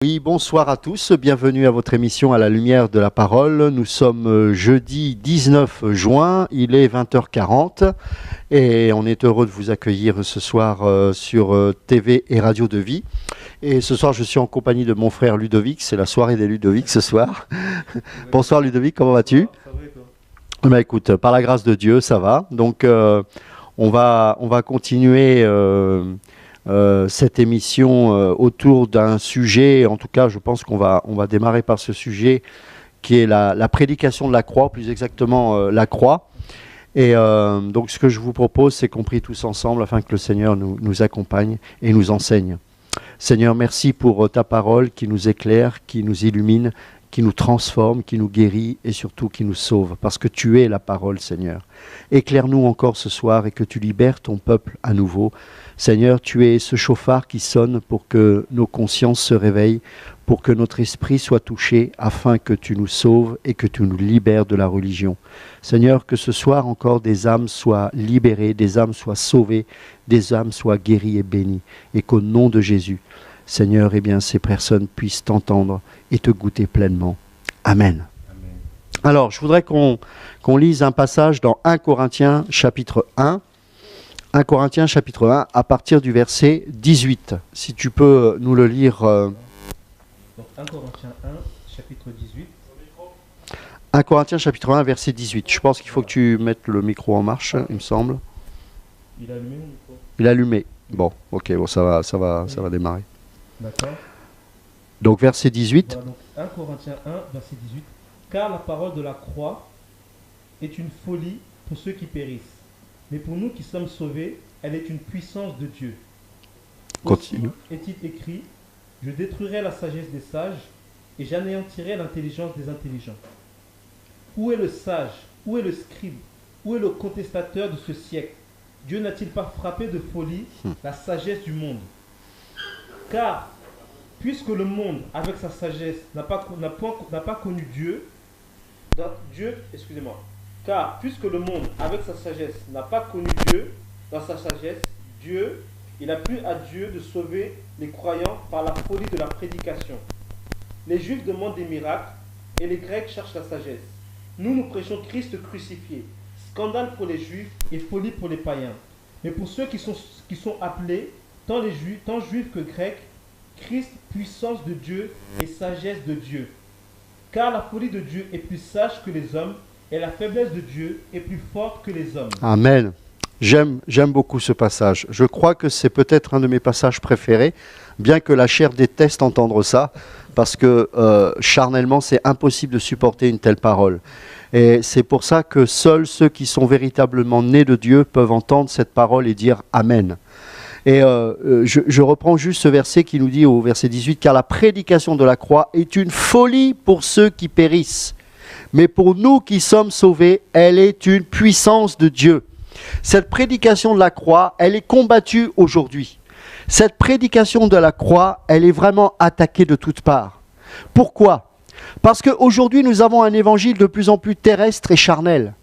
Oui, bonsoir à tous, bienvenue à votre émission à la lumière de la parole. Nous sommes jeudi 19 juin, il est 20h40 et on est heureux de vous accueillir ce soir sur TV et Radio de Vie. Et ce soir, je suis en compagnie de mon frère Ludovic, c'est la soirée des Ludovic ce soir. Bonsoir Ludovic, comment vas-tu? Ça va et toi? Bah, écoute, par la grâce de Dieu, ça va. Donc on va continuer cette émission autour d'un sujet. En tout cas, je pense qu'on va démarrer par ce sujet qui est la prédication de la croix, plus exactement la croix. Et donc ce que je vous propose, c'est qu'on prie tous ensemble afin que le Seigneur nous accompagne et nous enseigne. Seigneur, merci pour ta parole qui nous éclaire, qui nous illumine, qui nous transforme, qui nous guérit et surtout qui nous sauve, parce que tu es la parole, Seigneur. Éclaire-nous encore ce soir et que tu libères ton peuple à nouveau. Seigneur, tu es ce chauffard qui sonne pour que nos consciences se réveillent, pour que notre esprit soit touché, afin que tu nous sauves et que tu nous libères de la religion. Seigneur, que ce soir encore des âmes soient libérées, des âmes soient sauvées, des âmes soient guéries et bénies, et qu'au nom de Jésus, Seigneur, eh bien, ces personnes puissent t'entendre et te goûter pleinement. Amen. Amen. Alors, je voudrais qu'on lise un passage dans 1 Corinthiens chapitre 1. 1 Corinthiens chapitre 1, à partir du verset 18. Si tu peux nous le lire. Donc 1 Corinthiens 1, chapitre 18. 1 Corinthiens chapitre 1, verset 18. Je pense qu'il faut que tu mettes le micro en marche, il me semble. Il a allumé mon micro? Il est allumé. Bon, ok, bon, ça va démarrer. D'accord. Donc verset 18. Voilà, donc 1 Corinthiens 1, verset 18. Car la parole de la croix est une folie pour ceux qui périssent. Mais pour nous qui sommes sauvés, elle est une puissance de Dieu. Continue. Aussi est-il écrit, je détruirai la sagesse des sages et j'anéantirai l'intelligence des intelligents. Où est le sage? Où est le scribe? Où est le contestateur de ce siècle? Dieu n'a-t-il pas frappé de folie la sagesse du monde? Car, puisque le monde, avec sa sagesse, n'a pas connu Dieu, Car, puisque le monde, avec sa sagesse, n'a pas connu Dieu, dans sa sagesse, Dieu, il a plu à Dieu de sauver les croyants par la folie de la prédication. Les Juifs demandent des miracles et les Grecs cherchent la sagesse. Nous prêchons Christ crucifié, scandale pour les Juifs et folie pour les païens. Mais pour ceux qui sont appelés, tant Juifs que Grecs, Christ, puissance de Dieu et sagesse de Dieu. Car la folie de Dieu est plus sage que les hommes, et la faiblesse de Dieu est plus forte que les hommes. Amen. J'aime beaucoup ce passage. Je crois que c'est peut-être un de mes passages préférés, bien que la chair déteste entendre ça, parce que charnellement, c'est impossible de supporter une telle parole. Et c'est pour ça que seuls ceux qui sont véritablement nés de Dieu peuvent entendre cette parole et dire Amen. Et je reprends juste ce verset qui nous dit au verset 18, « Car la prédication de la croix est une folie pour ceux qui périssent. Mais pour nous qui sommes sauvés, elle est une puissance de Dieu. » Cette prédication de la croix, elle est combattue aujourd'hui. Cette prédication de la croix, elle est vraiment attaquée de toutes parts. Pourquoi? Parce qu'aujourd'hui, nous avons un évangile de plus en plus terrestre et charnel.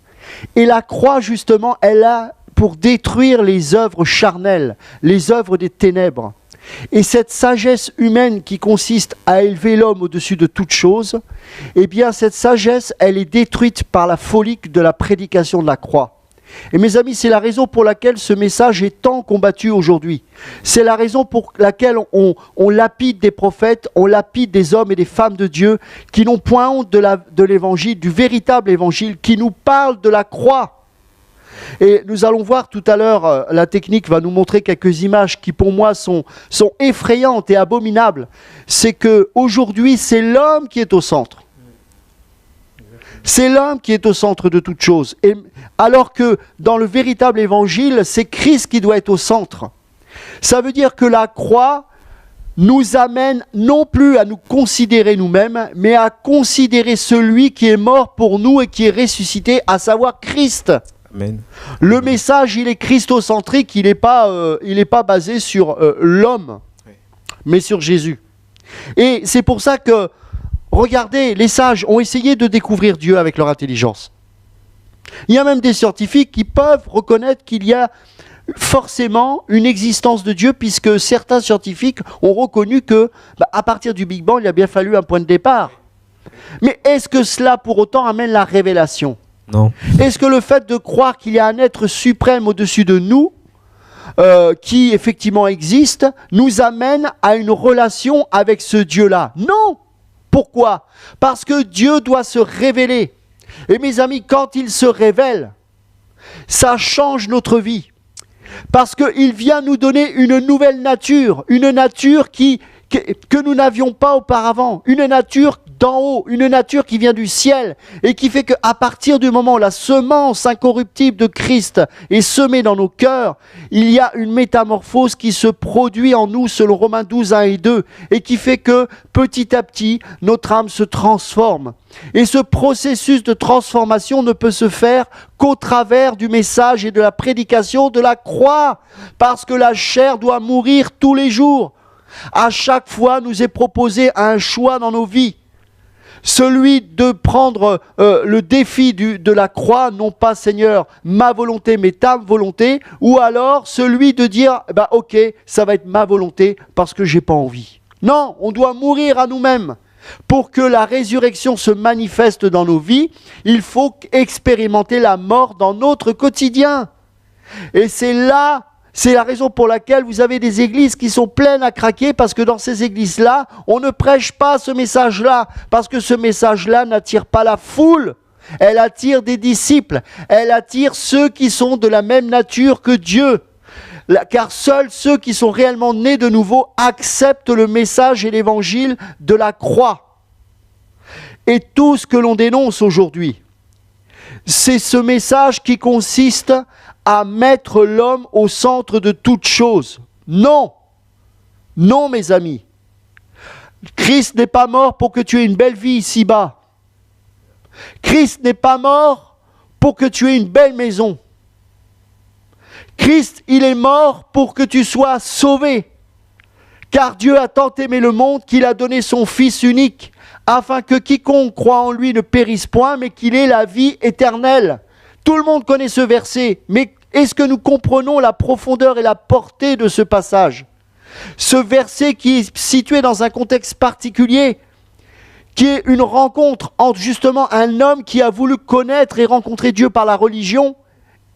Et la croix, justement, elle a pour détruire les œuvres charnelles, les œuvres des ténèbres. Et cette sagesse humaine qui consiste à élever l'homme au-dessus de toute chose, eh bien cette sagesse, elle est détruite par la folie de la prédication de la croix. Et mes amis, c'est la raison pour laquelle ce message est tant combattu aujourd'hui. C'est la raison pour laquelle on lapide des prophètes, on lapide des hommes et des femmes de Dieu qui n'ont point honte de l'évangile, du véritable évangile, qui nous parle de la croix. Et nous allons voir tout à l'heure, la technique va nous montrer quelques images qui pour moi sont effrayantes et abominables. C'est qu'aujourd'hui, c'est l'homme qui est au centre. C'est l'homme qui est au centre de toute chose. Et alors que dans le véritable évangile, c'est Christ qui doit être au centre. Ça veut dire que la croix nous amène non plus à nous considérer nous-mêmes, mais à considérer celui qui est mort pour nous et qui est ressuscité, à savoir Christ. Amen. Le message, il est christocentrique, il n'est pas basé sur l'homme, mais sur Jésus. Et c'est pour ça que, regardez, les sages ont essayé de découvrir Dieu avec leur intelligence. Il y a même des scientifiques qui peuvent reconnaître qu'il y a forcément une existence de Dieu, puisque certains scientifiques ont reconnu que, à partir du Big Bang, il a bien fallu un point de départ. Mais est-ce que cela, pour autant, amène la révélation ? Non. Est-ce que le fait de croire qu'il y a un être suprême au-dessus de nous, qui effectivement existe, nous amène à une relation avec ce Dieu-là ? Non ! Pourquoi ? Parce que Dieu doit se révéler. Et mes amis, quand il se révèle, ça change notre vie. Parce qu'il vient nous donner une nouvelle nature, une nature que nous n'avions pas auparavant, une nature d'en haut, une nature qui vient du ciel et qui fait qu'à partir du moment où la semence incorruptible de Christ est semée dans nos cœurs, il y a une métamorphose qui se produit en nous selon Romains 12, 1 et 2 et qui fait que petit à petit, notre âme se transforme. Et ce processus de transformation ne peut se faire qu'au travers du message et de la prédication de la croix, parce que la chair doit mourir tous les jours. À chaque fois, nous est proposé un choix dans nos vies. Celui de prendre le défi de la croix, non pas Seigneur, ma volonté, mais ta volonté, ou alors celui de dire, ok, ça va être ma volonté parce que j'ai pas envie. Non, on doit mourir à nous-mêmes. Pour que la résurrection se manifeste dans nos vies, il faut expérimenter la mort dans notre quotidien. Et c'est la raison pour laquelle vous avez des églises qui sont pleines à craquer, parce que dans ces églises-là, on ne prêche pas ce message-là, parce que ce message-là n'attire pas la foule. Elle attire des disciples, elle attire ceux qui sont de la même nature que Dieu. Car seuls ceux qui sont réellement nés de nouveau acceptent le message et l'évangile de la croix. Et tout ce que l'on dénonce aujourd'hui, c'est ce message qui consiste à mettre l'homme au centre de toute chose. Non, non mes amis. Christ n'est pas mort pour que tu aies une belle vie ici-bas. Christ n'est pas mort pour que tu aies une belle maison. Christ, il est mort pour que tu sois sauvé. Car Dieu a tant aimé le monde qu'il a donné son Fils unique, afin que quiconque croit en lui ne périsse point, mais qu'il ait la vie éternelle. Tout le monde connaît ce verset, mais est-ce que nous comprenons la profondeur et la portée de ce passage ? Ce verset qui est situé dans un contexte particulier, qui est une rencontre entre justement un homme qui a voulu connaître et rencontrer Dieu par la religion,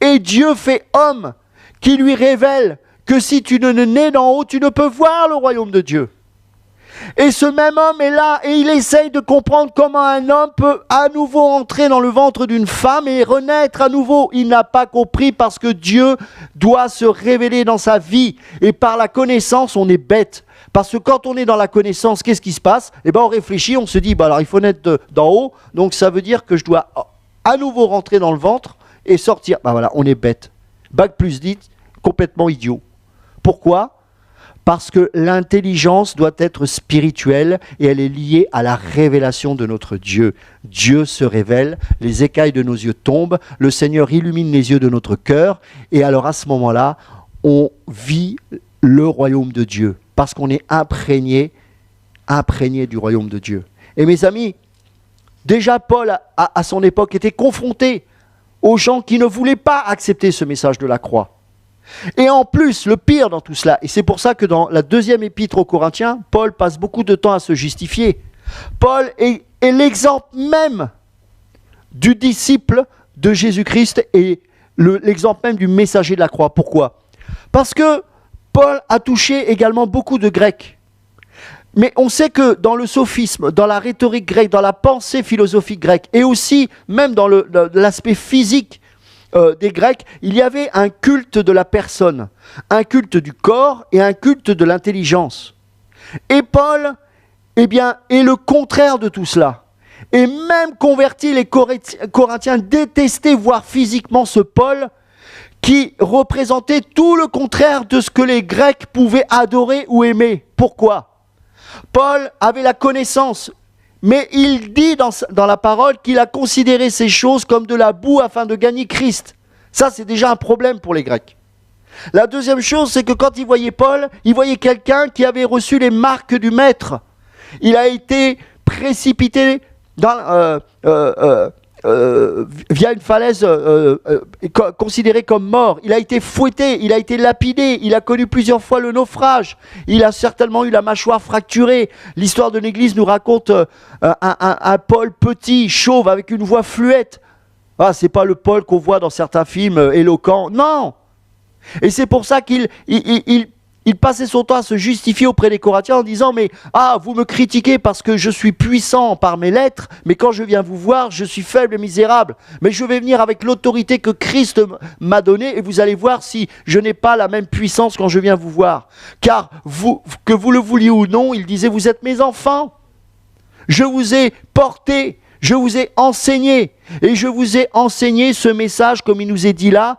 et Dieu fait homme, qui lui révèle que si tu ne nais d'en haut, tu ne peux voir le royaume de Dieu. Et ce même homme est là et il essaye de comprendre comment un homme peut à nouveau entrer dans le ventre d'une femme et renaître à nouveau. Il n'a pas compris parce que Dieu doit se révéler dans sa vie. Et par la connaissance, on est bête. Parce que quand on est dans la connaissance, qu'est-ce qui se passe ? On réfléchit, on se dit, alors il faut naître d'en haut, donc ça veut dire que je dois à nouveau rentrer dans le ventre et sortir. Voilà, on est bête. Bac plus 10, complètement idiot. Pourquoi ? Parce que l'intelligence doit être spirituelle et elle est liée à la révélation de notre Dieu. Dieu se révèle, les écailles de nos yeux tombent, le Seigneur illumine les yeux de notre cœur et alors à ce moment-là, on vit le royaume de Dieu parce qu'on est imprégné du royaume de Dieu. Et mes amis, déjà Paul à son époque était confronté aux gens qui ne voulaient pas accepter ce message de la croix. Et en plus, le pire dans tout cela, et c'est pour ça que dans la deuxième épître aux Corinthiens, Paul passe beaucoup de temps à se justifier. Paul est l'exemple même du disciple de Jésus-Christ et l'exemple même du messager de la croix. Pourquoi ? Parce que Paul a touché également beaucoup de Grecs. Mais on sait que dans le sophisme, dans la rhétorique grecque, dans la pensée philosophique grecque, et aussi même dans l'aspect physique des Grecs, il y avait un culte de la personne, un culte du corps et un culte de l'intelligence. Et Paul, est le contraire de tout cela. Et même convertis, les Corinthiens détestaient voir physiquement ce Paul qui représentait tout le contraire de ce que les Grecs pouvaient adorer ou aimer. Pourquoi ? Paul avait la connaissance, mais il dit dans la parole qu'il a considéré ces choses comme de la boue afin de gagner Christ. Ça, c'est déjà un problème pour les Grecs. La deuxième chose, c'est que quand il voyait Paul, il voyait quelqu'un qui avait reçu les marques du maître. Il a été précipité via une falaise considéré comme mort. Il a été fouetté, il a été lapidé, il a connu plusieurs fois le naufrage, il a certainement eu la mâchoire fracturée. L'histoire de l'Église nous raconte un Paul petit, chauve, avec une voix fluette. Ah, c'est pas le Paul qu'on voit dans certains films éloquents, non. Et c'est pour ça qu'il passait son temps à se justifier auprès des Corinthiens en disant « Mais vous me critiquez parce que je suis puissant par mes lettres, mais quand je viens vous voir, je suis faible et misérable. Mais je vais venir avec l'autorité que Christ m'a donnée et vous allez voir si je n'ai pas la même puissance quand je viens vous voir. Car vous, que vous le vouliez ou non, il disait « Vous êtes mes enfants. Je vous ai porté. Je vous ai enseigné, et je vous ai enseigné ce message, comme il nous est dit là,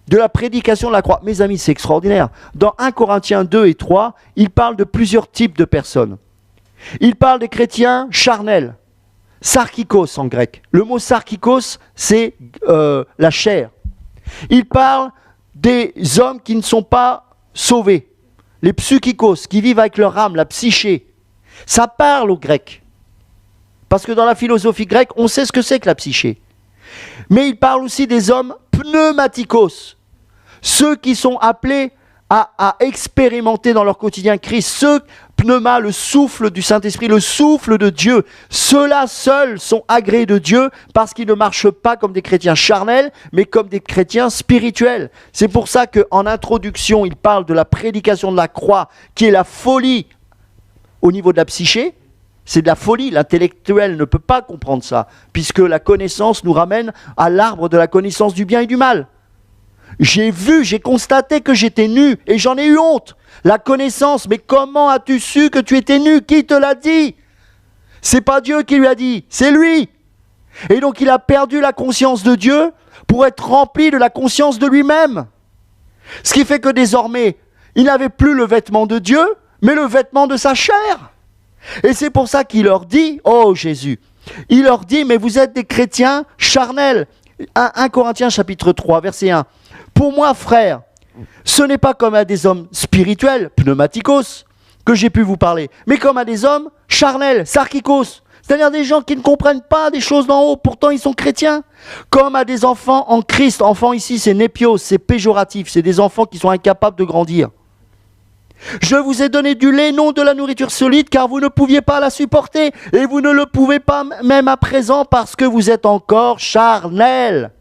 de la prédication de la croix. » Mes amis, c'est extraordinaire. Dans 1 Corinthiens 2 et 3, il parle de plusieurs types de personnes. Il parle des chrétiens charnels, sarkikos en grec. Le mot sarkikos, c'est la chair. Il parle des hommes qui ne sont pas sauvés, les psychikos, qui vivent avec leur âme, la psyché. Ça parle au grec. Parce que dans la philosophie grecque, on sait ce que c'est que la psyché. Mais il parle aussi des hommes pneumatikos, ceux qui sont appelés à expérimenter dans leur quotidien Christ. Ceux, pneuma, le souffle du Saint-Esprit, le souffle de Dieu. Ceux-là seuls sont agréés de Dieu parce qu'ils ne marchent pas comme des chrétiens charnels, mais comme des chrétiens spirituels. C'est pour ça qu'en introduction, il parle de la prédication de la croix, qui est la folie au niveau de la psyché. C'est de la folie, l'intellectuel ne peut pas comprendre ça, puisque la connaissance nous ramène à l'arbre de la connaissance du bien et du mal. J'ai constaté que j'étais nu, et j'en ai eu honte. La connaissance, mais comment as-tu su que tu étais nu? Qui te l'a dit? C'est pas Dieu qui lui a dit, c'est lui. Et donc il a perdu la conscience de Dieu pour être rempli de la conscience de lui-même. Ce qui fait que désormais, il n'avait plus le vêtement de Dieu, mais le vêtement de sa chair. Et c'est pour ça qu'il leur dit, oh Jésus, il leur dit, mais vous êtes des chrétiens charnels. 1 Corinthiens chapitre 3, verset 1. Pour moi, frère, ce n'est pas comme à des hommes spirituels, pneumatikos, que j'ai pu vous parler, mais comme à des hommes charnels, sarkikos, c'est-à-dire des gens qui ne comprennent pas des choses d'en haut, pourtant ils sont chrétiens. Comme à des enfants en Christ. Enfants ici, c'est népios, c'est péjoratif, c'est des enfants qui sont incapables de grandir. Je vous ai donné du lait, non de la nourriture solide, car vous ne pouviez pas la supporter, et vous ne le pouvez pas même à présent, parce que vous êtes encore charnels.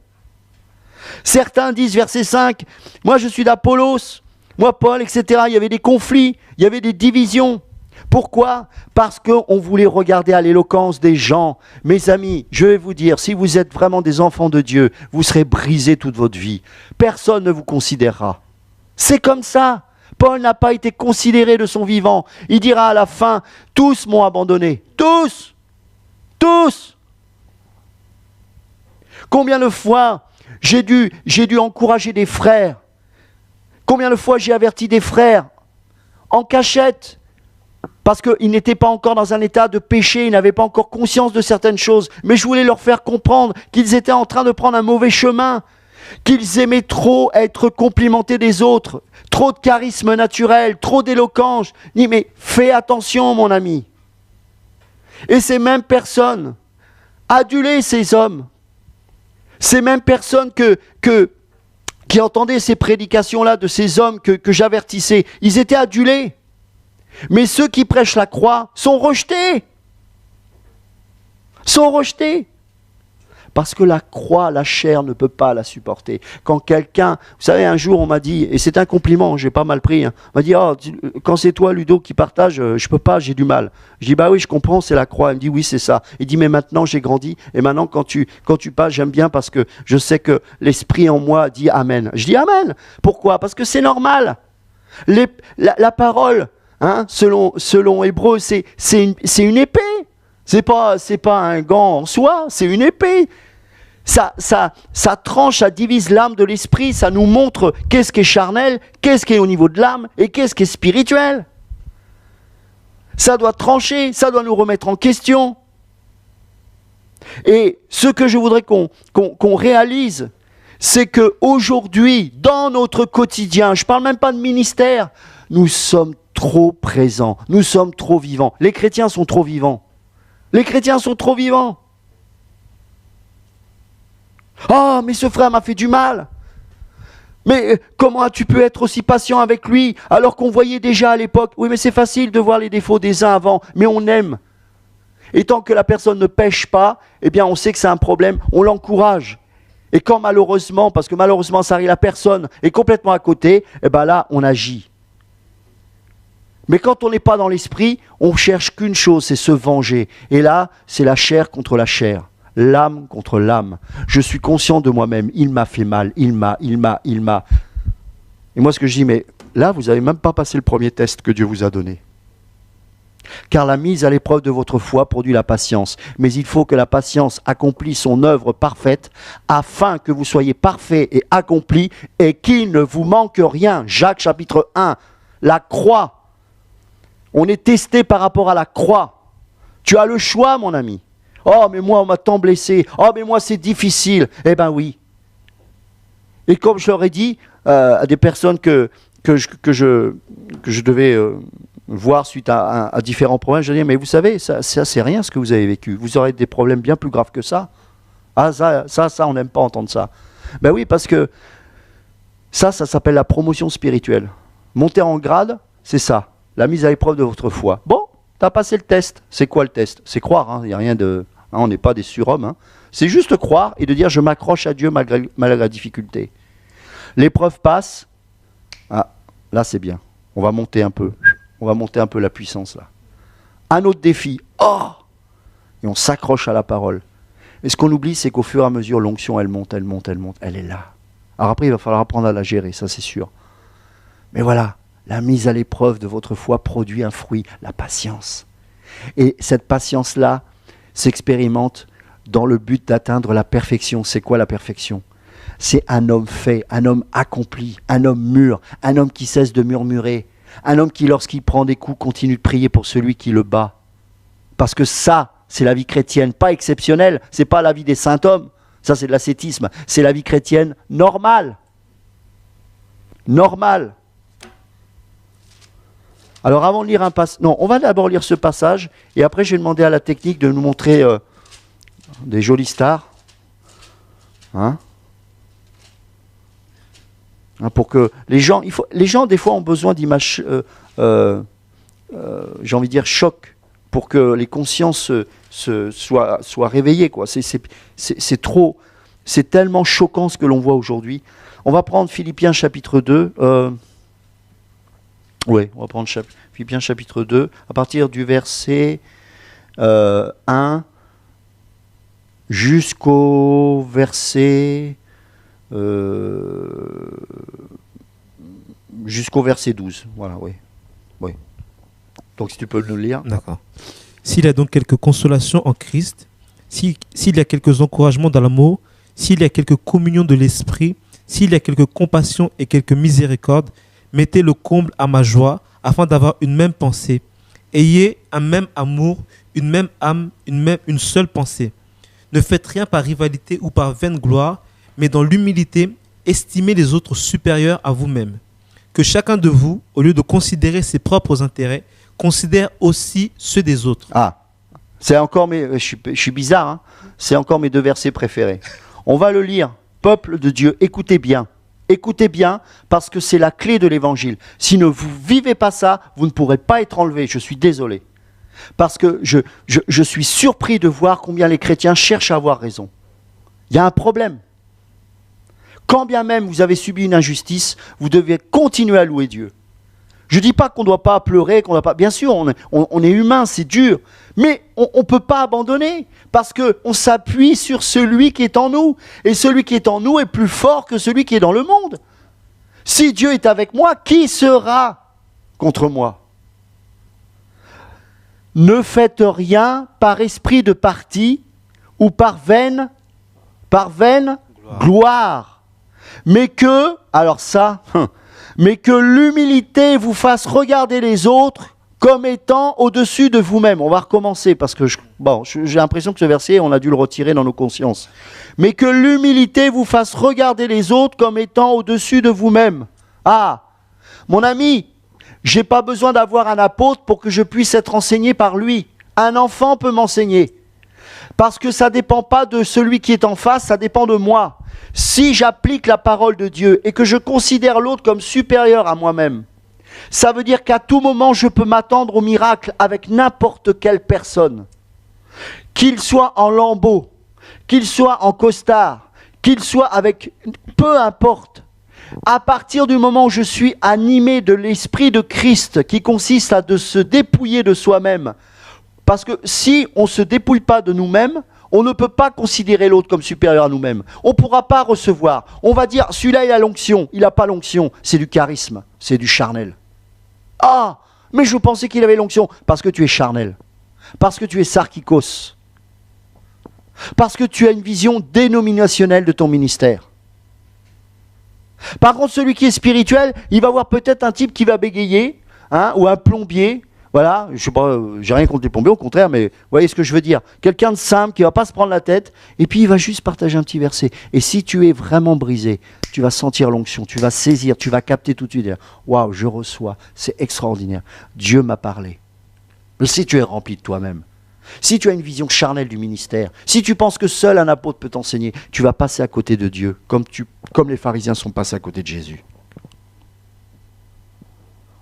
Certains disent, verset 5, moi je suis d'Apollos, moi Paul, etc. Il y avait des conflits, il y avait des divisions. Pourquoi? Parce qu'on voulait regarder à l'éloquence des gens. Mes amis, je vais vous dire, si vous êtes vraiment des enfants de Dieu, vous serez brisés toute votre vie. Personne ne vous considérera. C'est comme ça. Paul n'a pas été considéré de son vivant. Il dira à la fin, tous m'ont abandonné. Tous. Tous. Combien de fois j'ai dû encourager des frères? Combien de fois j'ai averti des frères en cachette? Parce qu'ils n'étaient pas encore dans un état de péché, ils n'avaient pas encore conscience de certaines choses. Mais je voulais leur faire comprendre qu'ils étaient en train de prendre un mauvais chemin, qu'ils aimaient trop être complimentés des autres, trop de charisme naturel, trop d'éloquence. Je dis, mais fais attention mon ami. Et ces mêmes personnes adulaient ces hommes. Ces mêmes personnes qui entendaient ces prédications-là de ces hommes que j'avertissais, ils étaient adulés. Mais ceux qui prêchent la croix sont rejetés. Sont rejetés. Parce que la croix, la chair ne peut pas la supporter. Quand quelqu'un, vous savez, un jour on m'a dit, et c'est un compliment, j'ai pas mal pris, hein, on m'a dit, oh, quand c'est toi Ludo qui partage, je peux pas, j'ai du mal. Je dis, bah oui, je comprends, c'est la croix. Il me dit, oui, c'est ça. Il dit, mais maintenant j'ai grandi, et maintenant quand tu passes, j'aime bien parce que je sais que l'esprit en moi dit Amen. Je dis Amen. Pourquoi? Parce que c'est normal. La parole, hein, selon Hébreu, c'est une épée. C'est pas un gant en soi, c'est une épée. Ça tranche, ça divise l'âme de l'esprit, ça nous montre qu'est-ce qui est charnel, qu'est-ce qui est au niveau de l'âme et qu'est-ce qui est spirituel. Ça doit trancher, ça doit nous remettre en question. Et ce que je voudrais qu'on réalise, c'est qu'aujourd'hui, dans notre quotidien, je ne parle même pas de ministère, nous sommes trop présents, nous sommes trop vivants. Les chrétiens sont trop vivants. Les chrétiens sont trop vivants. Oh, mais ce frère m'a fait du mal. Mais comment as-tu pu être aussi patient avec lui alors qu'on voyait déjà à l'époque? Oui, mais c'est facile de voir les défauts des uns avant, mais on aime. Et tant que la personne ne pêche pas, eh bien on sait que c'est un problème, on l'encourage. Et quand malheureusement, parce que malheureusement ça arrive, la personne est complètement à côté, eh bien là on agit. Mais quand on n'est pas dans l'esprit, on cherche qu'une chose, c'est se venger. Et là, c'est la chair contre la chair. L'âme contre l'âme. Je suis conscient de moi-même. Il m'a fait mal. Il m'a. Et moi, ce que je dis, mais là, vous n'avez même pas passé le premier test que Dieu vous a donné. Car la mise à l'épreuve de votre foi produit la patience. Mais il faut que la patience accomplisse son œuvre parfaite, afin que vous soyez parfaits et accomplis, et qu'il ne vous manque rien. Jacques chapitre 1. La croix. On est testé par rapport à la croix. Tu as le choix, mon ami. Oh, mais moi, on m'a tant blessé. Oh, mais moi, c'est difficile. Eh bien, oui. Et comme je leur ai dit à des personnes que je devais voir suite à différents problèmes, je dis, mais vous savez, ça c'est rien ce que vous avez vécu. Vous aurez des problèmes bien plus graves que ça. Ah, ça on n'aime pas entendre ça. Ben oui, parce que ça s'appelle la promotion spirituelle. Monter en grade, c'est ça. La mise à l'épreuve de votre foi. Bon, tu as passé le test. C'est quoi le test? C'est croire, il n'y a rien de... on n'est pas des surhommes. C'est juste croire et de dire je m'accroche à Dieu malgré la difficulté. L'épreuve passe. Ah, là c'est bien. On va monter un peu. On va monter un peu la puissance là. Un autre défi. Oh! Et on s'accroche à la parole. Et ce qu'on oublie, c'est qu'au fur et à mesure, l'onction, elle monte. Elle est là. Alors après, il va falloir apprendre à la gérer, ça c'est sûr. Mais voilà, la mise à l'épreuve de votre foi produit un fruit, la patience. Et cette patience-là s'expérimente dans le but d'atteindre la perfection. C'est quoi la perfection? C'est un homme fait, un homme accompli, un homme mûr, un homme qui cesse de murmurer, un homme qui, lorsqu'il prend des coups, continue de prier pour celui qui le bat. Parce que ça, c'est la vie chrétienne, pas exceptionnelle, c'est pas la vie des saints hommes, ça c'est de l'ascétisme, c'est la vie chrétienne normale. Normale. Alors avant de lire un passage, non, on va d'abord lire ce passage, et après je vais demander à la technique de nous montrer des jolies stars. Pour que les gens, les gens des fois ont besoin d'images, j'ai envie de dire choc, pour que les consciences soient réveillées, quoi. C'est trop, c'est tellement choquant ce que l'on voit aujourd'hui. On va prendre Philippiens chapitre 2. Oui, on va prendre Philippiens chapitre 2, à partir du verset 1 jusqu'au verset... jusqu'au verset 12. Voilà, oui. Donc si tu peux le lire. D'accord. S'il y a donc quelques consolations en Christ, s'il y a quelques encouragements dans l'amour, s'il y a quelques communions de l'esprit, s'il y a quelques compassions et quelques miséricordes, mettez le comble à ma joie, afin d'avoir une même pensée. Ayez un même amour, une même âme, une seule pensée. Ne faites rien par rivalité ou par vaine gloire, mais dans l'humilité, estimez les autres supérieurs à vous-même. Que chacun de vous, au lieu de considérer ses propres intérêts, considère aussi ceux des autres. Ah, c'est encore je suis bizarre, c'est encore mes deux versets préférés. On va le lire. Peuple de Dieu, écoutez bien. Écoutez bien, parce que c'est la clé de l'évangile. Si vous ne vivez pas ça, vous ne pourrez pas être enlevé. Je suis désolé. Parce que je suis surpris de voir combien les chrétiens cherchent à avoir raison. Il y a un problème. Quand bien même vous avez subi une injustice, vous devez continuer à louer Dieu. Je ne dis pas qu'on ne doit pas pleurer, qu'on doit pas... Bien sûr, on est humain, c'est dur. Mais on ne peut pas abandonner, parce qu'on s'appuie sur celui qui est en nous. Et celui qui est en nous est plus fort que celui qui est dans le monde. Si Dieu est avec moi, qui sera contre moi? Ne faites rien par esprit de parti ou par vaine gloire. Mais que, alors ça... mais que l'humilité vous fasse regarder les autres comme étant au-dessus de vous-même. On va recommencer parce que j'ai l'impression que ce verset, on a dû le retirer dans nos consciences. Mais que l'humilité vous fasse regarder les autres comme étant au-dessus de vous-même. Ah, mon ami, j'ai pas besoin d'avoir un apôtre pour que je puisse être enseigné par lui. Un enfant peut m'enseigner. Parce que ça ne dépend pas de celui qui est en face, ça dépend de moi. Si j'applique la parole de Dieu et que je considère l'autre comme supérieur à moi-même, ça veut dire qu'à tout moment, je peux m'attendre au miracle avec n'importe quelle personne. Qu'il soit en lambeau, qu'il soit en costard, qu'il soit avec... Peu importe. À partir du moment où je suis animé de l'esprit de Christ, qui consiste à de se dépouiller de soi-même, parce que si on ne se dépouille pas de nous-mêmes, on ne peut pas considérer l'autre comme supérieur à nous-mêmes. On ne pourra pas recevoir. On va dire, celui-là, il a l'onction. Il n'a pas l'onction. C'est du charisme. C'est du charnel. Ah, mais je pensais qu'il avait l'onction. Parce que tu es charnel. Parce que tu es sarkikos. Parce que tu as une vision dénominationnelle de ton ministère. Par contre, celui qui est spirituel, il va voir peut-être un type qui va bégayer, hein, ou un plombier. Voilà, je sais pas, j'ai rien contre les plombiers, au contraire, mais vous voyez ce que je veux dire. Quelqu'un de simple qui ne va pas se prendre la tête, et puis il va juste partager un petit verset. Et si tu es vraiment brisé, tu vas sentir l'onction, tu vas saisir, tu vas capter tout de suite. Waouh, je reçois, c'est extraordinaire. Dieu m'a parlé. Mais si tu es rempli de toi-même, si tu as une vision charnelle du ministère, si tu penses que seul un apôtre peut t'enseigner, tu vas passer à côté de Dieu, comme les pharisiens sont passés à côté de Jésus.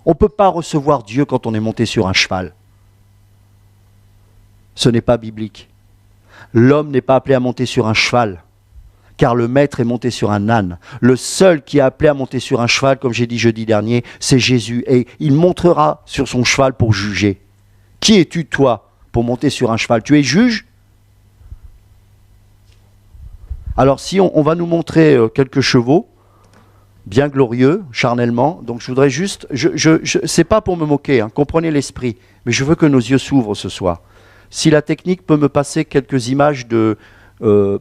On ne peut pas recevoir Dieu quand on est monté sur un cheval. Ce n'est pas biblique. L'homme n'est pas appelé à monter sur un cheval, car le maître est monté sur un âne. Le seul qui est appelé à monter sur un cheval, comme j'ai dit jeudi dernier, c'est Jésus. Et il montera sur son cheval pour juger. Qui es-tu, toi, pour monter sur un cheval? Tu es juge? Alors si on va nous montrer quelques chevaux, bien glorieux, charnellement. Donc je voudrais juste, c'est pas pour me moquer, hein, comprenez l'esprit, mais je veux que nos yeux s'ouvrent ce soir. Si la technique peut me passer quelques images de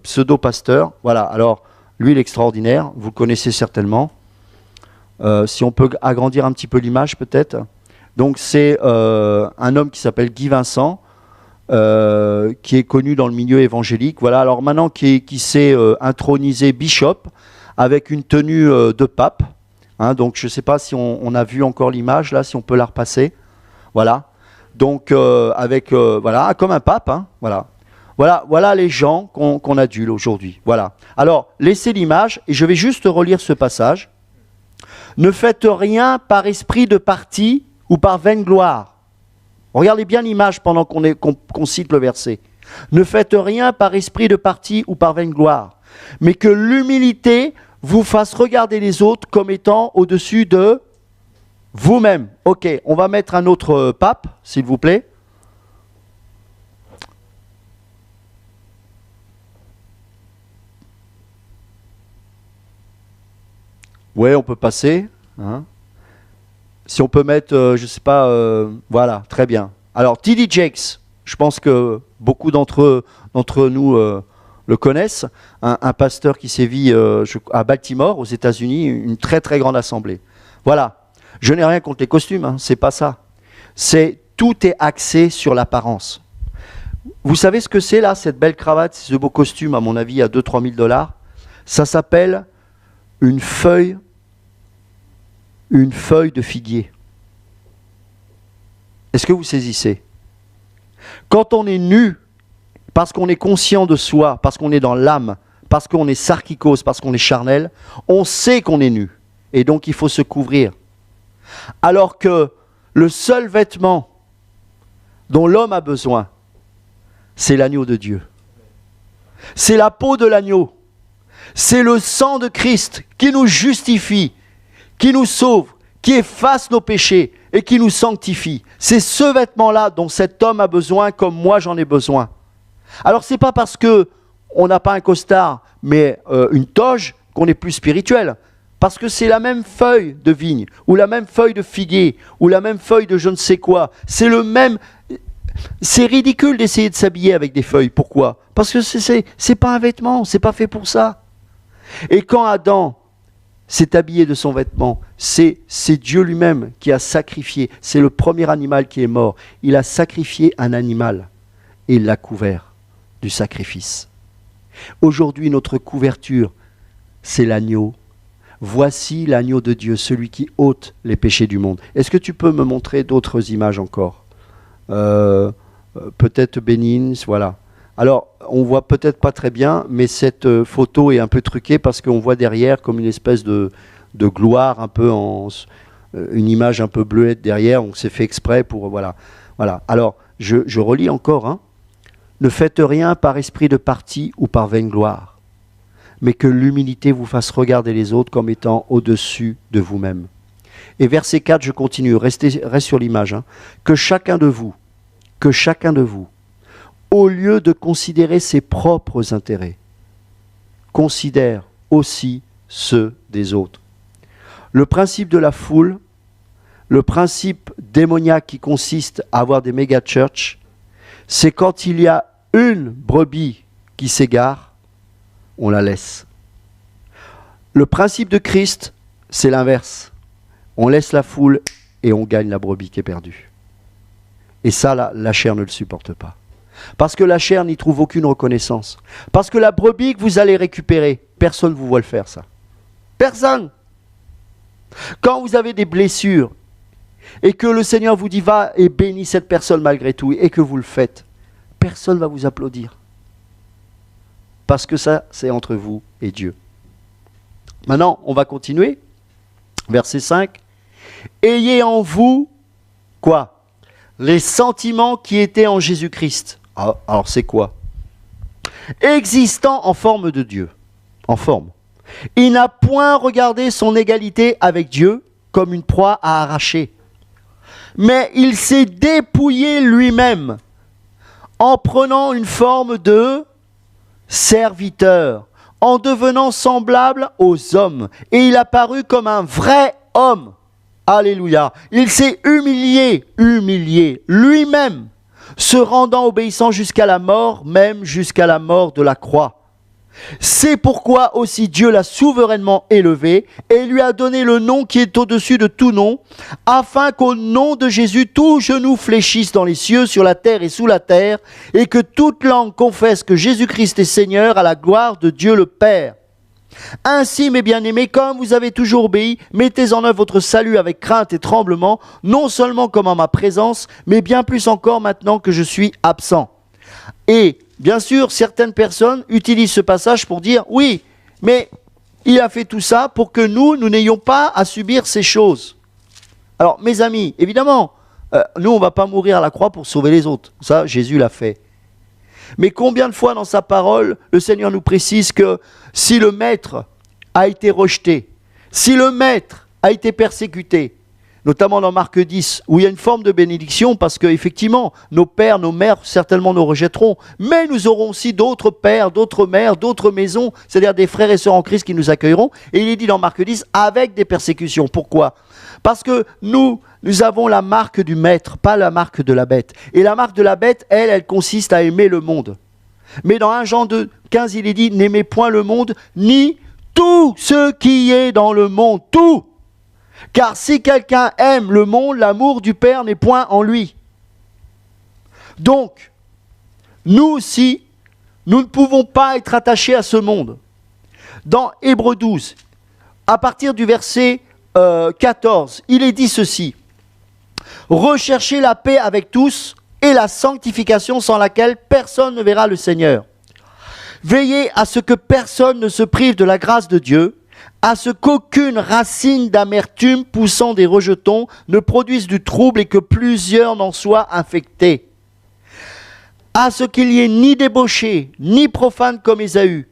pseudo-pasteur, voilà, alors lui il est extraordinaire, vous le connaissez certainement. Si on peut agrandir un petit peu l'image peut-être. Donc c'est un homme qui s'appelle Guy Vincent, qui est connu dans le milieu évangélique. Voilà, alors maintenant qui s'est intronisé bishop, avec une tenue de pape, hein, donc je ne sais pas si on a vu encore l'image là, si on peut la repasser, voilà, donc voilà, comme un pape, hein, voilà les gens qu'on adule aujourd'hui, voilà. Alors, laissez l'image, et je vais juste relire ce passage. Ne faites rien par esprit de parti ou par vaine gloire. Regardez bien l'image pendant qu'on cite le verset. Ne faites rien par esprit de parti ou par vaine gloire, mais que l'humilité vous fasse regarder les autres comme étant au-dessus de vous-même. Ok, on va mettre un autre pape, s'il vous plaît. Ouais, on peut passer. Hein. Si on peut mettre, je ne sais pas, voilà, très bien. Alors, T.D. Jakes, je pense que beaucoup d'entre nous le connaissent, un pasteur qui sévit à Baltimore, aux États-Unis, une très très grande assemblée. Voilà, je n'ai rien contre les costumes, hein, c'est pas ça. Tout est axé sur l'apparence. Vous savez ce que c'est là, cette belle cravate, ce beau costume, à mon avis, à 2-3 000 $? Ça s'appelle une feuille de figuier. Est-ce que vous saisissez? Quand on est nu, parce qu'on est conscient de soi, parce qu'on est dans l'âme, parce qu'on est sarkikos, parce qu'on est charnel, on sait qu'on est nu. Et donc il faut se couvrir. Alors que le seul vêtement dont l'homme a besoin, c'est l'agneau de Dieu. C'est la peau de l'agneau. C'est le sang de Christ qui nous justifie, qui nous sauve, qui efface nos péchés et qui nous sanctifie. C'est ce vêtement-là dont cet homme a besoin comme moi j'en ai besoin. Alors c'est pas parce qu'on n'a pas un costard mais une toge qu'on est plus spirituel. Parce que c'est la même feuille de vigne, ou la même feuille de figuier, ou la même feuille de je ne sais quoi. C'est le même... C'est ridicule d'essayer de s'habiller avec des feuilles. Pourquoi? Parce que c'est pas un vêtement, c'est pas fait pour ça. Et quand Adam s'est habillé de son vêtement, c'est Dieu lui-même qui a sacrifié. C'est le premier animal qui est mort. Il a sacrifié un animal et il l'a couvert du sacrifice. Aujourd'hui, notre couverture, c'est l'agneau. Voici l'agneau de Dieu, celui qui ôte les péchés du monde. Est-ce que tu peux me montrer d'autres images encore? Peut-être Bénins, voilà. Alors, on voit peut-être pas très bien, mais cette photo est un peu truquée parce qu'on voit derrière comme une espèce de gloire, un peu une image un peu bleuette derrière. On s'est fait exprès pour... Voilà. Alors, je relis encore. Hein. Ne faites rien par esprit de parti ou par vaine gloire, mais que l'humilité vous fasse regarder les autres comme étant au-dessus de vous-même. Et verset 4, je continue, reste sur l'image. Hein. Que chacun de vous, au lieu de considérer ses propres intérêts, considère aussi ceux des autres. Le principe de la foule, le principe démoniaque qui consiste à avoir des méga-churches, c'est quand il y a une brebis qui s'égare, on la laisse. Le principe de Christ, c'est l'inverse. On laisse la foule et on gagne la brebis qui est perdue. Et ça, la chair ne le supporte pas. Parce que la chair n'y trouve aucune reconnaissance. Parce que la brebis que vous allez récupérer, personne ne vous voit le faire, ça. Personne. Quand vous avez des blessures et que le Seigneur vous dit va et bénis cette personne malgré tout et que vous le faites, personne ne va vous applaudir. Parce que ça, c'est entre vous et Dieu. Maintenant, on va continuer. Verset 5. Ayez en vous, quoi ? Les sentiments qui étaient en Jésus-Christ. Alors c'est quoi ? Existant en forme de Dieu. En forme. Il n'a point regardé son égalité avec Dieu comme une proie à arracher. Mais il s'est dépouillé lui-même en prenant une forme de serviteur, en devenant semblable aux hommes. Et il a paru comme un vrai homme. Alléluia. Il s'est humilié lui-même, se rendant obéissant jusqu'à la mort, même jusqu'à la mort de la croix. C'est pourquoi aussi Dieu l'a souverainement élevé et lui a donné le nom qui est au-dessus de tout nom, afin qu'au nom de Jésus, tout genou fléchisse dans les cieux, sur la terre et sous la terre, et que toute langue confesse que Jésus-Christ est Seigneur, à la gloire de Dieu le Père. Ainsi, mes bien-aimés, comme vous avez toujours obéi, mettez en œuvre votre salut avec crainte et tremblement, non seulement comme en ma présence, mais bien plus encore maintenant que je suis absent. Et, bien sûr, certaines personnes utilisent ce passage pour dire, oui, mais il a fait tout ça pour que nous n'ayons pas à subir ces choses. Alors, mes amis, évidemment, nous, on ne va pas mourir à la croix pour sauver les autres. Ça, Jésus l'a fait. Mais combien de fois dans sa parole, le Seigneur nous précise que si le maître a été rejeté, si le maître a été persécuté, notamment dans Marc 10, où il y a une forme de bénédiction, parce qu'effectivement, nos pères, nos mères, certainement nous rejetteront, mais nous aurons aussi d'autres pères, d'autres mères, d'autres maisons, c'est-à-dire des frères et sœurs en Christ qui nous accueilleront. Et il est dit dans Marc 10, avec des persécutions. Pourquoi ? Parce que nous avons la marque du maître, pas la marque de la bête. Et la marque de la bête, elle consiste à aimer le monde. Mais dans 1 Jean 2, 15, il est dit, n'aimez point le monde, ni tout ce qui est dans le monde, tout. Car si quelqu'un aime le monde, l'amour du Père n'est point en lui. Donc, nous aussi, nous ne pouvons pas être attachés à ce monde. Dans Hébreux 12, à partir du verset 14, il est dit ceci. Recherchez la paix avec tous et la sanctification sans laquelle personne ne verra le Seigneur. Veillez à ce que personne ne se prive de la grâce de Dieu, à ce qu'aucune racine d'amertume poussant des rejetons ne produise du trouble et que plusieurs n'en soient infectés. À ce qu'il n'y ait ni débauché, ni profane comme Ésaü,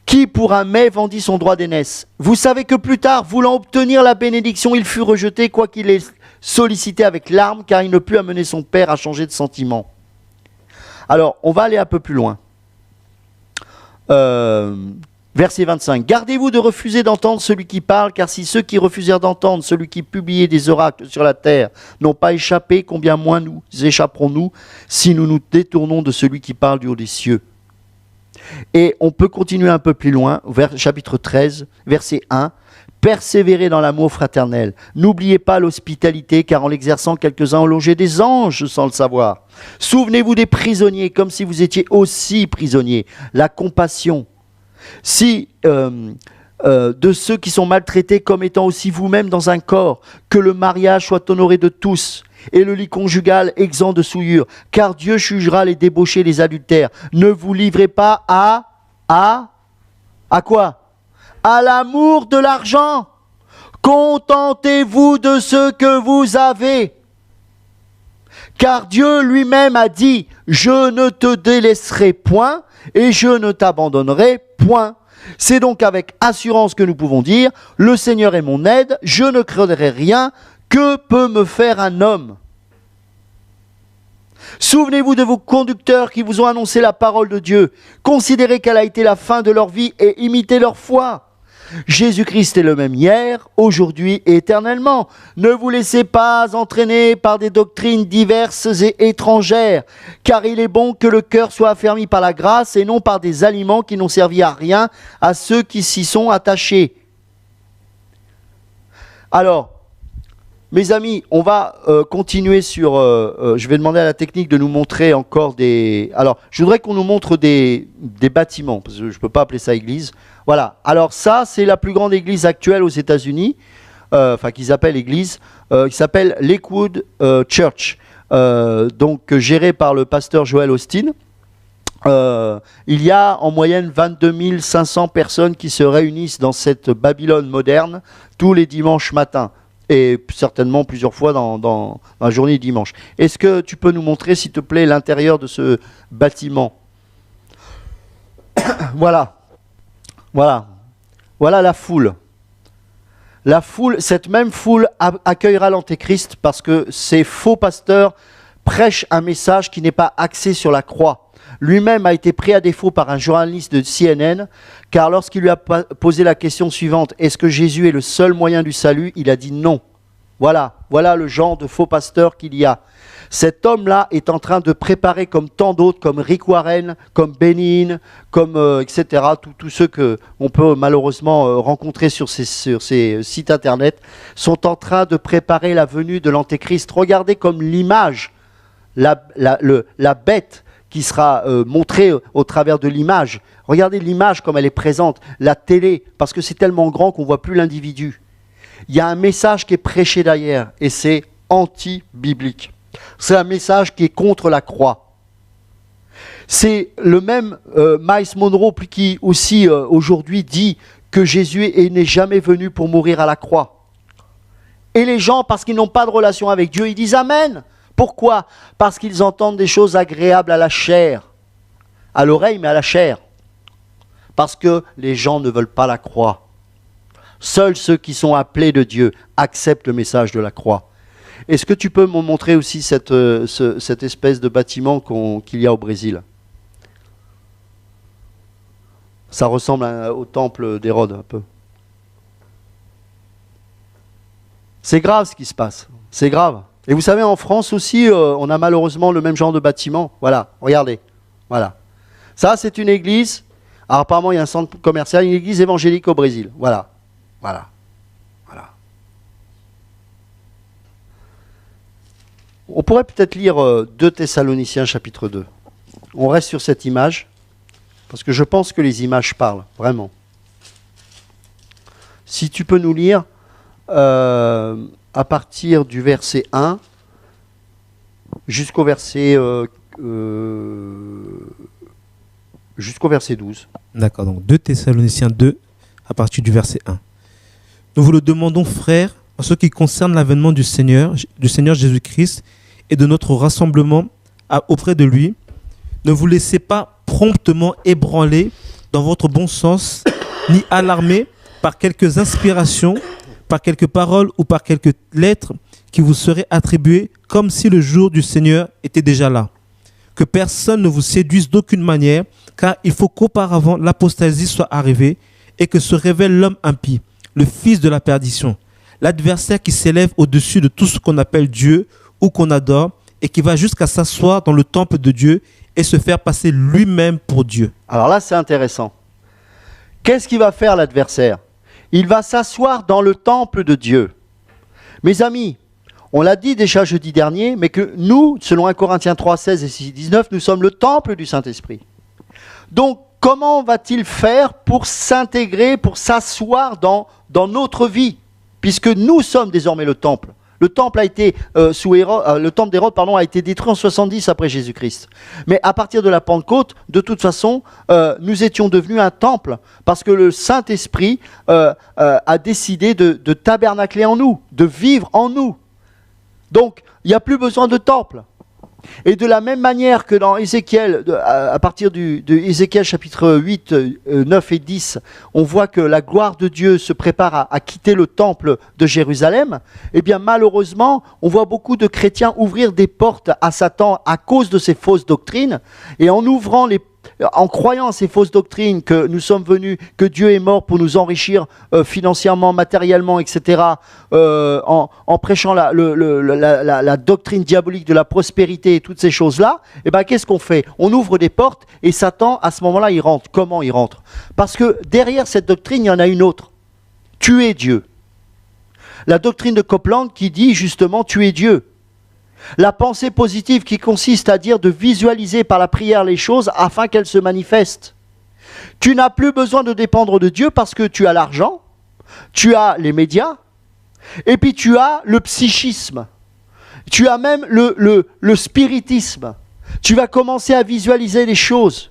qui pour un mets vendit son droit d'aînesse. Vous savez que plus tard, voulant obtenir la bénédiction, il fut rejeté, quoiqu'il ait sollicité avec larmes, car il ne put amener son père à changer de sentiment. Alors, on va aller un peu plus loin. Verset 25. Gardez-vous de refuser d'entendre celui qui parle, car si ceux qui refusèrent d'entendre celui qui publiait des oracles sur la terre n'ont pas échappé, combien moins nous échapperons-nous si nous nous détournons de celui qui parle du haut des cieux. Et on peut continuer un peu plus loin, chapitre 13, verset 1. Persévérez dans l'amour fraternel. N'oubliez pas l'hospitalité, car en l'exerçant, quelques-uns ont logé des anges sans le savoir. Souvenez-vous des prisonniers, comme si vous étiez aussi prisonniers. La compassion. De ceux qui sont maltraités comme étant aussi vous-même dans un corps, que le mariage soit honoré de tous. et le lit conjugal exempt de souillure, car Dieu jugera les débauchés, les adultères. Ne vous livrez pas à quoi? À l'amour de l'argent. Contentez-vous de ce que vous avez. Car Dieu lui-même a dit, je ne te délaisserai point et je ne t'abandonnerai point. C'est donc avec assurance que nous pouvons dire, le Seigneur est mon aide, je ne craindrai rien, que peut me faire un homme? Souvenez-vous de vos conducteurs qui vous ont annoncé la parole de Dieu. Considérez quelle a été la fin de leur vie et imitez leur foi. Jésus-Christ est le même hier, aujourd'hui et éternellement. Ne vous laissez pas entraîner par des doctrines diverses et étrangères, car il est bon que le cœur soit affermi par la grâce et non par des aliments qui n'ont servi à rien à ceux qui s'y sont attachés. Alors, mes amis, on va continuer sur... je vais demander à la technique de nous montrer encore des... Alors, je voudrais qu'on nous montre des bâtiments, parce que je ne peux pas appeler ça église. Voilà. Alors ça, c'est la plus grande église actuelle aux États-Unis, enfin qu'ils appellent église, qui s'appelle Lakewood Church, donc gérée par le pasteur Joel Osteen. Il y a en moyenne 22 500 personnes qui se réunissent dans cette Babylone moderne tous les dimanches matins. Et certainement plusieurs fois dans la journée du dimanche. Est-ce que tu peux nous montrer, s'il te plaît, l'intérieur de ce bâtiment? Voilà. Voilà. Voilà la foule. La foule, cette même foule accueillera l'Antéchrist parce que ces faux pasteurs prêchent un message qui n'est pas axé sur la croix. Lui-même a été pris à défaut par un journaliste de CNN, car lorsqu'il lui a posé la question suivante, est-ce que Jésus est le seul moyen du salut? Il a dit non. Voilà le genre de faux pasteur qu'il y a. Cet homme-là est en train de préparer, comme tant d'autres, comme Rick Warren, comme Benin, comme etc., tous ceux qu'on peut malheureusement rencontrer sur ces sites internet, sont en train de préparer la venue de l'Antéchrist. Regardez comme l'image, la bête qui sera montrée au travers de l'image. Regardez l'image comme elle est présente, la télé, parce que c'est tellement grand qu'on ne voit plus l'individu. Il y a un message qui est prêché derrière, et c'est anti-biblique. C'est un message qui est contre la croix. C'est le même Miles Monroe qui aussi aujourd'hui dit que Jésus n'est jamais venu pour mourir à la croix. Et les gens, parce qu'ils n'ont pas de relation avec Dieu, ils disent Amen. Pourquoi? Parce qu'ils entendent des choses agréables à la chair, à l'oreille, mais à la chair. Parce que les gens ne veulent pas la croix. Seuls ceux qui sont appelés de Dieu acceptent le message de la croix. Est-ce que tu peux me montrer aussi cette espèce de bâtiment qu'il y a au Brésil? Ça ressemble au temple d'Hérode un peu. C'est grave ce qui se passe, c'est grave. Et vous savez, en France aussi, on a malheureusement le même genre de bâtiment. Voilà, regardez. Voilà. Ça, c'est une église. Alors, apparemment, il y a un centre commercial, une église évangélique au Brésil. Voilà. Voilà. Voilà. On pourrait peut-être lire 2 Thessaloniciens chapitre 2. On reste sur cette image, parce que je pense que les images parlent, vraiment. Si tu peux nous lire à partir du verset 1 jusqu'au verset 12. D'accord, donc 2 Thessaloniciens 2, à partir du verset 1. Nous vous le demandons, frères, en ce qui concerne l'avènement du Seigneur Jésus-Christ et de notre rassemblement auprès de lui, ne vous laissez pas promptement ébranler dans votre bon sens, ni alarmer par quelques inspirations, par quelques paroles ou par quelques lettres qui vous seraient attribuées comme si le jour du Seigneur était déjà là. Que personne ne vous séduise d'aucune manière, car il faut qu'auparavant l'apostasie soit arrivée et que se révèle l'homme impie, le fils de la perdition, l'adversaire qui s'élève au-dessus de tout ce qu'on appelle Dieu ou qu'on adore et qui va jusqu'à s'asseoir dans le temple de Dieu et se faire passer lui-même pour Dieu. Alors là, c'est intéressant. Qu'est-ce qu'il va faire l'adversaire? Il va s'asseoir dans le temple de Dieu. Mes amis, on l'a dit déjà jeudi dernier, mais que nous, selon 1 Corinthiens 3, 16 et 6, 19, nous sommes le temple du Saint-Esprit. Donc, comment va-t-il faire pour s'intégrer, pour s'asseoir dans notre vie, puisque nous sommes désormais le temple? Le temple a été le temple d'Hérode, a été détruit en 70 après Jésus-Christ. Mais à partir de la Pentecôte, de toute façon, nous étions devenus un temple parce que le Saint-Esprit a décidé de tabernacler en nous, de vivre en nous. Donc, il n'y a plus besoin de temple. Et de la même manière que dans Ézéchiel, à partir de Ézéchiel chapitre 8, 9 et 10, on voit que la gloire de Dieu se prépare à quitter le temple de Jérusalem, eh bien malheureusement, on voit beaucoup de chrétiens ouvrir des portes à Satan à cause de ces fausses doctrines, et en croyant à ces fausses doctrines que nous sommes venus, que Dieu est mort pour nous enrichir financièrement, matériellement, etc., en prêchant la doctrine diabolique de la prospérité et toutes ces choses-là, eh ben, qu'est-ce qu'on fait? On ouvre des portes et Satan, à ce moment-là, il rentre. Comment il rentre? Parce que derrière cette doctrine, il y en a une autre. Tu es Dieu. La doctrine de Copeland qui dit justement tu es Dieu. La pensée positive qui consiste à dire de visualiser par la prière les choses afin qu'elles se manifestent. Tu n'as plus besoin de dépendre de Dieu parce que tu as l'argent, tu as les médias, et puis tu as le psychisme. Tu as même le spiritisme. Tu vas commencer à visualiser les choses.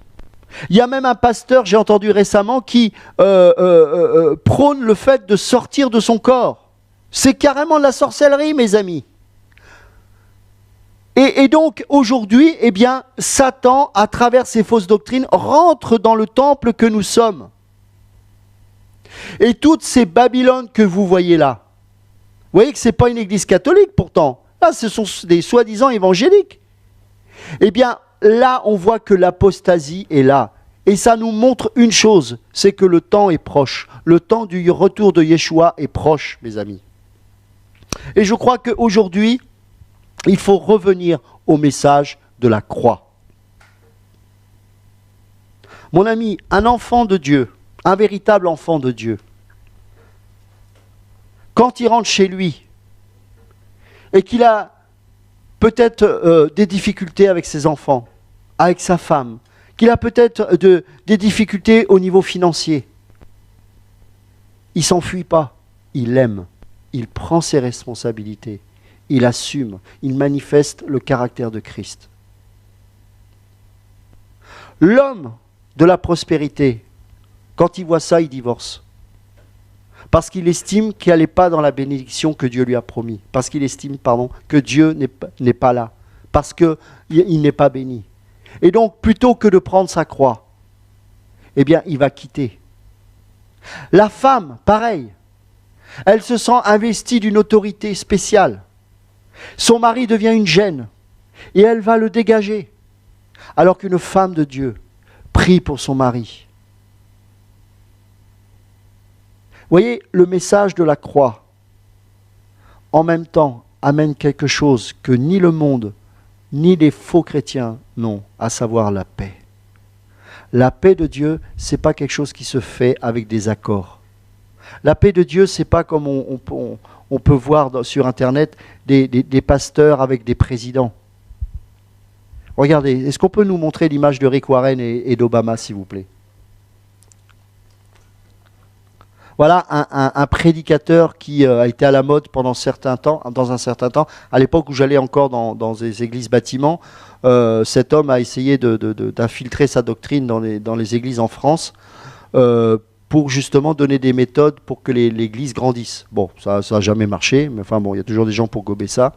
Il y a même un pasteur, j'ai entendu récemment, qui prône le fait de sortir de son corps. C'est carrément de la sorcellerie, mes amis. Et donc, aujourd'hui, eh bien, Satan, à travers ses fausses doctrines, rentre dans le temple que nous sommes. Et toutes ces Babylones que vous voyez là, vous voyez que ce n'est pas une église catholique pourtant. Là, ce sont des soi-disant évangéliques. Eh bien, là, on voit que l'apostasie est là. Et ça nous montre une chose, c'est que le temps est proche. Le temps du retour de Yeshua est proche, mes amis. Et je crois qu'aujourd'hui, il faut revenir au message de la croix. Mon ami, un enfant de Dieu, un véritable enfant de Dieu, quand il rentre chez lui et qu'il a peut-être des difficultés avec ses enfants, avec sa femme, qu'il a peut-être des difficultés au niveau financier, il ne s'enfuit pas, il aime, il prend ses responsabilités. Il assume, il manifeste le caractère de Christ. L'homme de la prospérité, quand il voit ça, il divorce. Parce qu'il estime qu'il n'est pas dans la bénédiction que Dieu lui a promis. Parce qu'il estime, que Dieu n'est pas là. Parce qu'il n'est pas béni. Et donc, plutôt que de prendre sa croix, eh bien, il va quitter. La femme, pareil. Elle se sent investie d'une autorité spéciale. Son mari devient une gêne et elle va le dégager. Alors qu'une femme de Dieu prie pour son mari. Vous voyez, le message de la croix, en même temps, amène quelque chose que ni le monde, ni les faux chrétiens n'ont, à savoir la paix. La paix de Dieu, ce n'est pas quelque chose qui se fait avec des accords. La paix de Dieu, ce n'est pas comme on peut voir sur Internet des pasteurs avec des présidents. Regardez, est-ce qu'on peut nous montrer l'image de Rick Warren et d'Obama, s'il vous plaît? Voilà un prédicateur qui a été à la mode pendant un certain temps. À l'époque où j'allais encore dans des églises bâtiments, cet homme a essayé d'infiltrer sa doctrine dans les églises en France pour justement donner des méthodes pour que l'église grandisse. Bon, ça n'a jamais marché, mais enfin bon, il y a toujours des gens pour gober ça.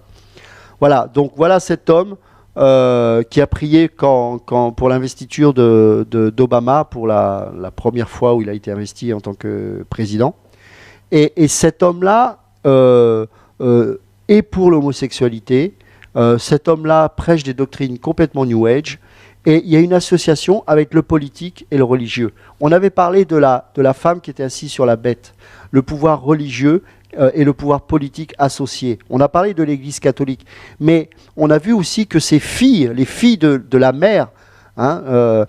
Voilà, donc voilà cet homme qui a prié pour l'investiture d'Obama, pour la première fois où il a été investi en tant que président. Et cet homme-là est pour l'homosexualité. Cet homme-là prêche des doctrines complètement New Age. Et il y a une association avec le politique et le religieux. On avait parlé de la femme qui était assise sur la bête, le pouvoir religieux et le pouvoir politique associé. On a parlé de l'Église catholique, mais on a vu aussi que ces filles, les filles de la mère, la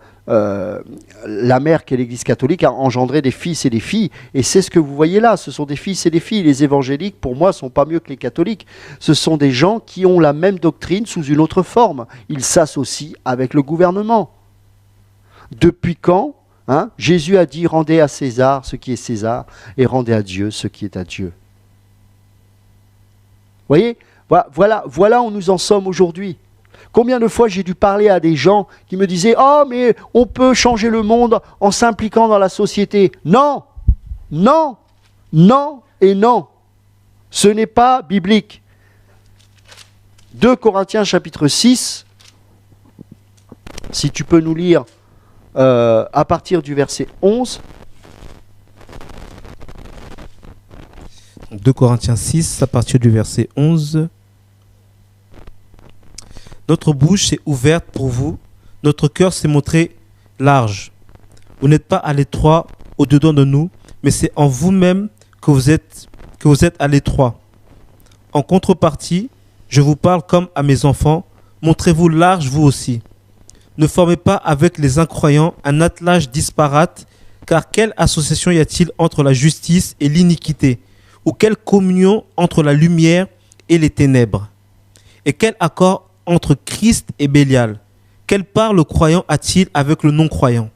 mère qui est l'Église catholique a engendré des fils et des filles, et c'est ce que vous voyez là, ce sont des fils et des filles. Les évangéliques, pour moi, ne sont pas mieux que les catholiques. Ce sont des gens qui ont la même doctrine sous une autre forme. Ils s'associent avec le gouvernement. Depuis quand Jésus a dit « Rendez à César ce qui est César, et rendez à Dieu ce qui est à Dieu ». voyez, voilà où nous en sommes aujourd'hui. Combien de fois j'ai dû parler à des gens qui me disaient « Oh, mais on peut changer le monde en s'impliquant dans la société. » Non, non, non et non. Ce n'est pas biblique. 2 Corinthiens chapitre 6, si tu peux nous lire à partir du verset 11. 2 Corinthiens 6, à partir du verset 11. Notre bouche s'est ouverte pour vous, notre cœur s'est montré large. Vous n'êtes pas à l'étroit au-dedans de nous, mais c'est en vous-même que vous êtes à l'étroit. En contrepartie, je vous parle comme à mes enfants, montrez-vous large vous aussi. Ne formez pas avec les incroyants un attelage disparate, car quelle association y a-t-il entre la justice et l'iniquité, ou quelle communion entre la lumière et les ténèbres? Et quel accord entre Christ et Bélial? Quelle part le croyant a-t-il avec le non-croyant?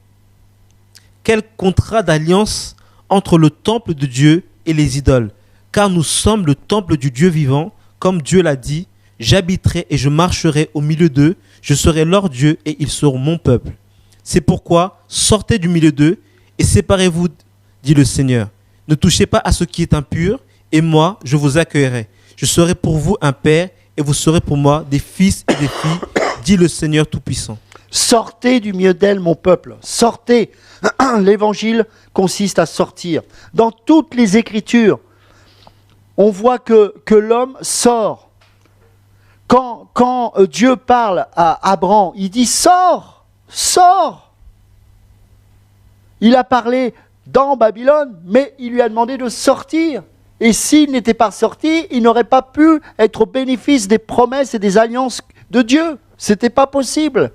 Quel contrat d'alliance entre le temple de Dieu et les idoles? Car nous sommes le temple du Dieu vivant, comme Dieu l'a dit, j'habiterai et je marcherai au milieu d'eux, je serai leur Dieu et ils seront mon peuple. C'est pourquoi sortez du milieu d'eux et séparez-vous, dit le Seigneur. Ne touchez pas à ce qui est impur, et moi, je vous accueillerai. Je serai pour vous un père, et vous serez pour moi des fils et des filles, dit le Seigneur Tout-Puissant. Sortez du milieu d'elle, mon peuple. Sortez. L'évangile consiste à sortir. Dans toutes les Écritures, on voit que l'homme sort. Quand Dieu parle à Abraham, il dit « Sors, sors !» Il a parlé dans Babylone, mais il lui a demandé de sortir. Et s'il n'était pas sorti, il n'aurait pas pu être au bénéfice des promesses et des alliances de Dieu. Ce n'était pas possible.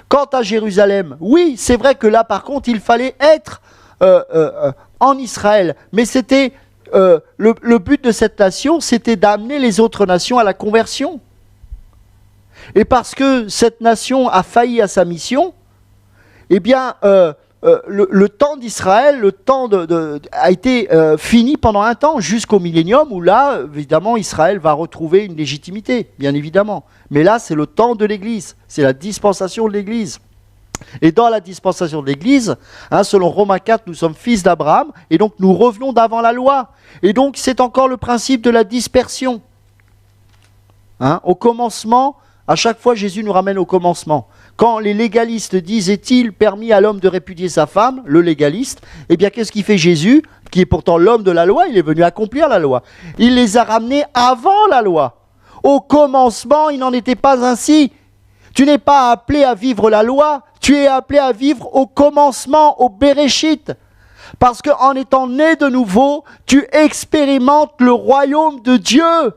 Quant à Jérusalem, oui, c'est vrai que là, par contre, il fallait être en Israël. Mais c'était le but de cette nation, c'était d'amener les autres nations à la conversion. Et parce que cette nation a failli à sa mission, eh bien, le temps d'Israël, le temps a été fini pendant un temps, jusqu'au millénium, où là, évidemment, Israël va retrouver une légitimité, bien évidemment. Mais là, c'est le temps de l'Église, c'est la dispensation de l'Église. Et dans la dispensation de l'Église, selon Romains 4, nous sommes fils d'Abraham, et donc nous revenons d'avant la loi. Et donc c'est encore le principe de la dispersion. Au commencement, à chaque fois Jésus nous ramène au commencement. Quand les légalistes disent « Est-il permis à l'homme de répudier sa femme ?» Le légaliste, eh bien qu'est-ce qu'il fait Jésus, qui est pourtant l'homme de la loi? Il est venu accomplir la loi. Il les a ramenés avant la loi. Au commencement, il n'en était pas ainsi. Tu n'es pas appelé à vivre la loi, tu es appelé à vivre au commencement, au Béréchit. Parce qu'en étant né de nouveau, tu expérimentes le royaume de Dieu.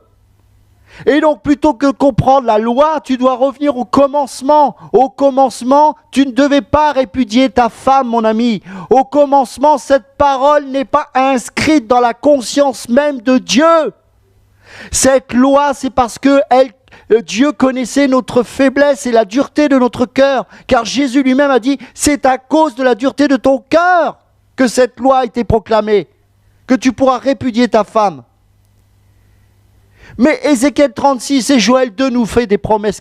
Et donc, plutôt que comprendre la loi, tu dois revenir au commencement. Au commencement, tu ne devais pas répudier ta femme, mon ami. Au commencement, cette parole n'est pas inscrite dans la conscience même de Dieu. Cette loi, c'est parce que Dieu connaissait notre faiblesse et la dureté de notre cœur. Car Jésus lui-même a dit, c'est à cause de la dureté de ton cœur que cette loi a été proclamée, que tu pourras répudier ta femme. Mais Ézéchiel 36 et Joël 2 nous fait des promesses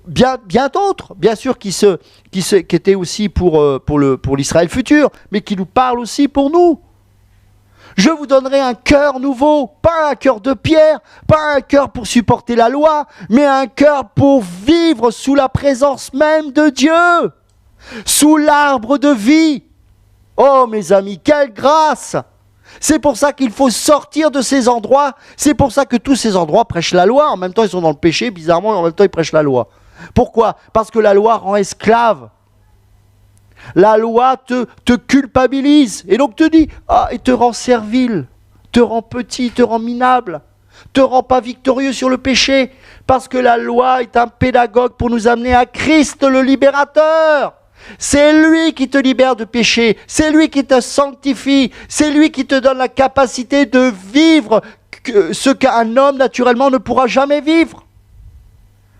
bien d'autres, bien sûr, qui étaient aussi pour l'Israël futur, mais qui nous parlent aussi pour nous. Je vous donnerai un cœur nouveau, pas un cœur de pierre, pas un cœur pour supporter la loi, mais un cœur pour vivre sous la présence même de Dieu, sous l'arbre de vie. Oh mes amis, quelle grâce! C'est pour ça qu'il faut sortir de ces endroits. C'est pour ça que tous ces endroits prêchent la loi. En même temps, ils sont dans le péché, bizarrement, et en même temps, ils prêchent la loi. Pourquoi? Parce que la loi rend esclave. La loi te culpabilise. Et donc te dit, et te rend servile, te rend petit, te rend minable, te rend pas victorieux sur le péché. Parce que la loi est un pédagogue pour nous amener à Christ le libérateur. C'est lui qui te libère de péché, c'est lui qui te sanctifie, c'est lui qui te donne la capacité de vivre ce qu'un homme naturellement ne pourra jamais vivre.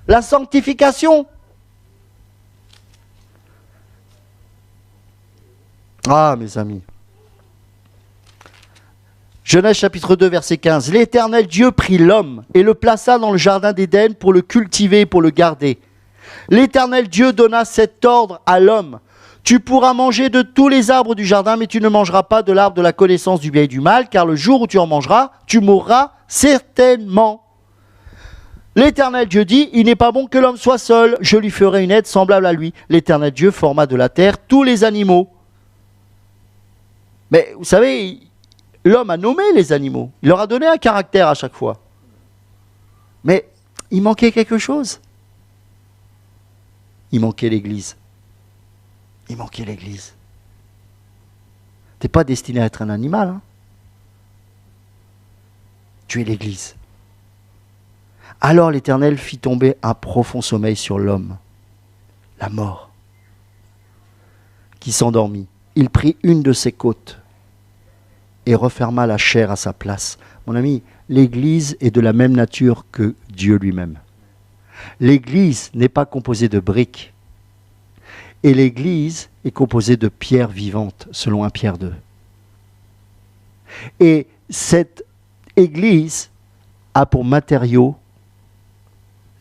La sanctification. Ah mes amis, Genèse chapitre 2, verset 15. L'Éternel Dieu prit l'homme et le plaça dans le jardin d'Éden pour le cultiver et pour le garder. L'Éternel Dieu donna cet ordre à l'homme. Tu pourras manger de tous les arbres du jardin, mais tu ne mangeras pas de l'arbre de la connaissance du bien et du mal, car le jour où tu en mangeras, tu mourras certainement. L'Éternel Dieu dit, il n'est pas bon que l'homme soit seul, je lui ferai une aide semblable à lui. L'Éternel Dieu forma de la terre tous les animaux. Mais vous savez, l'homme a nommé les animaux, il leur a donné un caractère à chaque fois. Mais il manquait quelque chose. Il manquait l'Église. Il manquait l'Église. Tu n'es pas destiné à être un animal. Hein. Tu es l'Église. Alors l'Éternel fit tomber un profond sommeil sur l'homme, la mort, qui s'endormit. Il prit une de ses côtes et referma la chair à sa place. Mon ami, l'Église est de la même nature que Dieu lui-même. L'Église n'est pas composée de briques. Et l'Église est composée de pierres vivantes, selon 1 Pierre 2. Et cette Église a pour matériau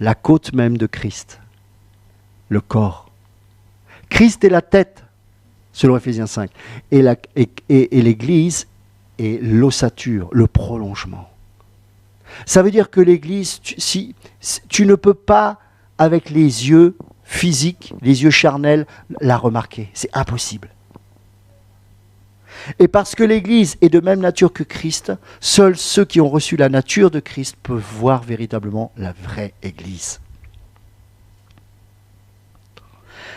la côte même de Christ, le corps. Christ est la tête, selon Ephésiens 5. Et l'Église est l'ossature, le prolongement. Ça veut dire que l'Église, tu ne peux pas, avec les yeux physiques, les yeux charnels, la remarquer. C'est impossible. Et parce que l'Église est de même nature que Christ, seuls ceux qui ont reçu la nature de Christ peuvent voir véritablement la vraie Église.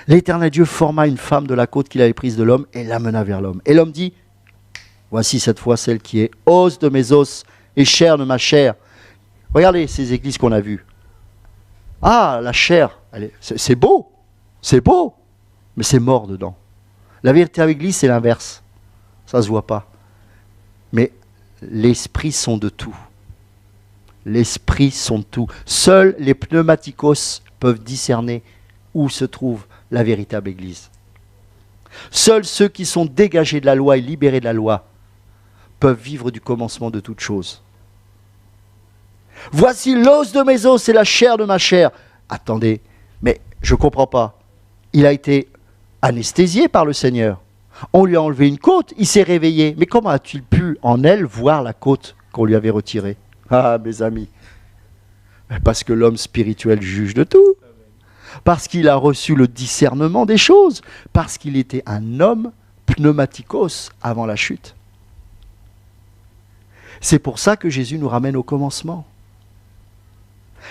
L'Éternel Dieu forma une femme de la côte qu'il avait prise de l'homme et l'amena vers l'homme. Et l'homme dit, voici cette fois celle qui est os de mes os et chair de ma chair. Regardez ces églises qu'on a vues. Ah, la chair, c'est beau, mais c'est mort dedans. La véritable église, c'est l'inverse. Ça ne se voit pas. Mais l'esprit sont de tout. L'esprit sont de tout. Seuls les pneumatikos peuvent discerner où se trouve la véritable église. Seuls ceux qui sont dégagés de la loi et libérés de la loi peuvent vivre du commencement de toute chose. Voici l'os de mes os et la chair de ma chair. Attendez, mais je ne comprends pas. Il a été anesthésié par le Seigneur. On lui a enlevé une côte, il s'est réveillé. Mais comment a-t-il pu en elle voir la côte qu'on lui avait retirée? Ah, mes amis, parce que l'homme spirituel juge de tout. Parce qu'il a reçu le discernement des choses. Parce qu'il était un homme pneumatikos avant la chute. C'est pour ça que Jésus nous ramène au commencement.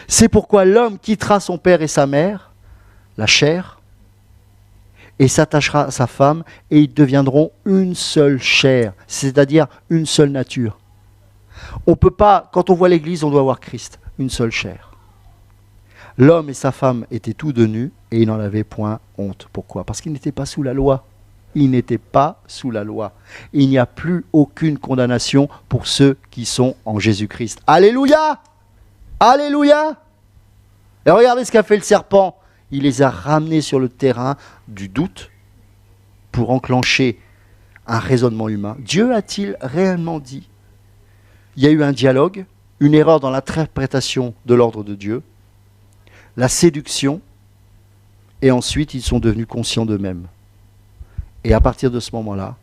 C'est pourquoi l'homme quittera son père et sa mère, la chair, et s'attachera à sa femme, et ils deviendront une seule chair, c'est-à-dire une seule nature. On peut pas, quand on voit l'Église, on doit voir Christ, une seule chair. L'homme et sa femme étaient tous de nus, et ils n'en avaient point honte. Pourquoi? Parce qu'ils n'étaient pas sous la loi. Ils n'étaient pas sous la loi. Il n'y a plus aucune condamnation pour ceux qui sont en Jésus-Christ. Alléluia! Alléluia! Et regardez ce qu'a fait le serpent. Il les a ramenés sur le terrain du doute pour enclencher un raisonnement humain. Dieu a-t-il réellement dit? Il y a eu un dialogue, une erreur dans l'interprétation de l'ordre de Dieu, la séduction, et ensuite ils sont devenus conscients d'eux-mêmes. Et à partir de ce moment-là,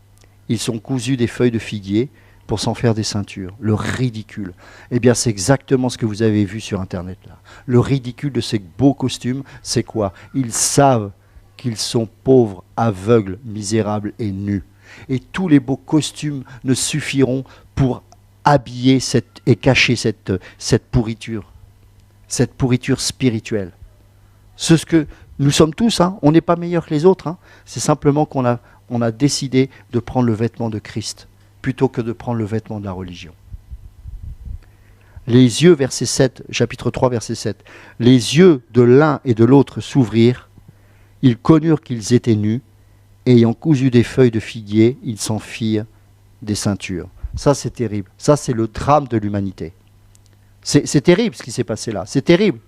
ils sont cousus des feuilles de figuier pour s'en faire des ceintures. Le ridicule. Eh bien, c'est exactement ce que vous avez vu sur Internet, là. Le ridicule de ces beaux costumes, c'est quoi? Ils savent qu'ils sont pauvres, aveugles, misérables et nus. Et tous les beaux costumes ne suffiront pour habiller et cacher cette pourriture spirituelle. C'est ce que nous sommes tous, hein. On n'est pas meilleurs que les autres, hein. C'est simplement qu'on a décidé de prendre le vêtement de Christ plutôt que de prendre le vêtement de la religion. Les yeux, verset 7, chapitre 3, verset 7. Les yeux de l'un et de l'autre s'ouvrirent, ils connurent qu'ils étaient nus, et ayant cousu des feuilles de figuier, ils s'en firent des ceintures. Ça, c'est terrible. Ça, c'est le drame de l'humanité. C'est terrible ce qui s'est passé là. C'est terrible.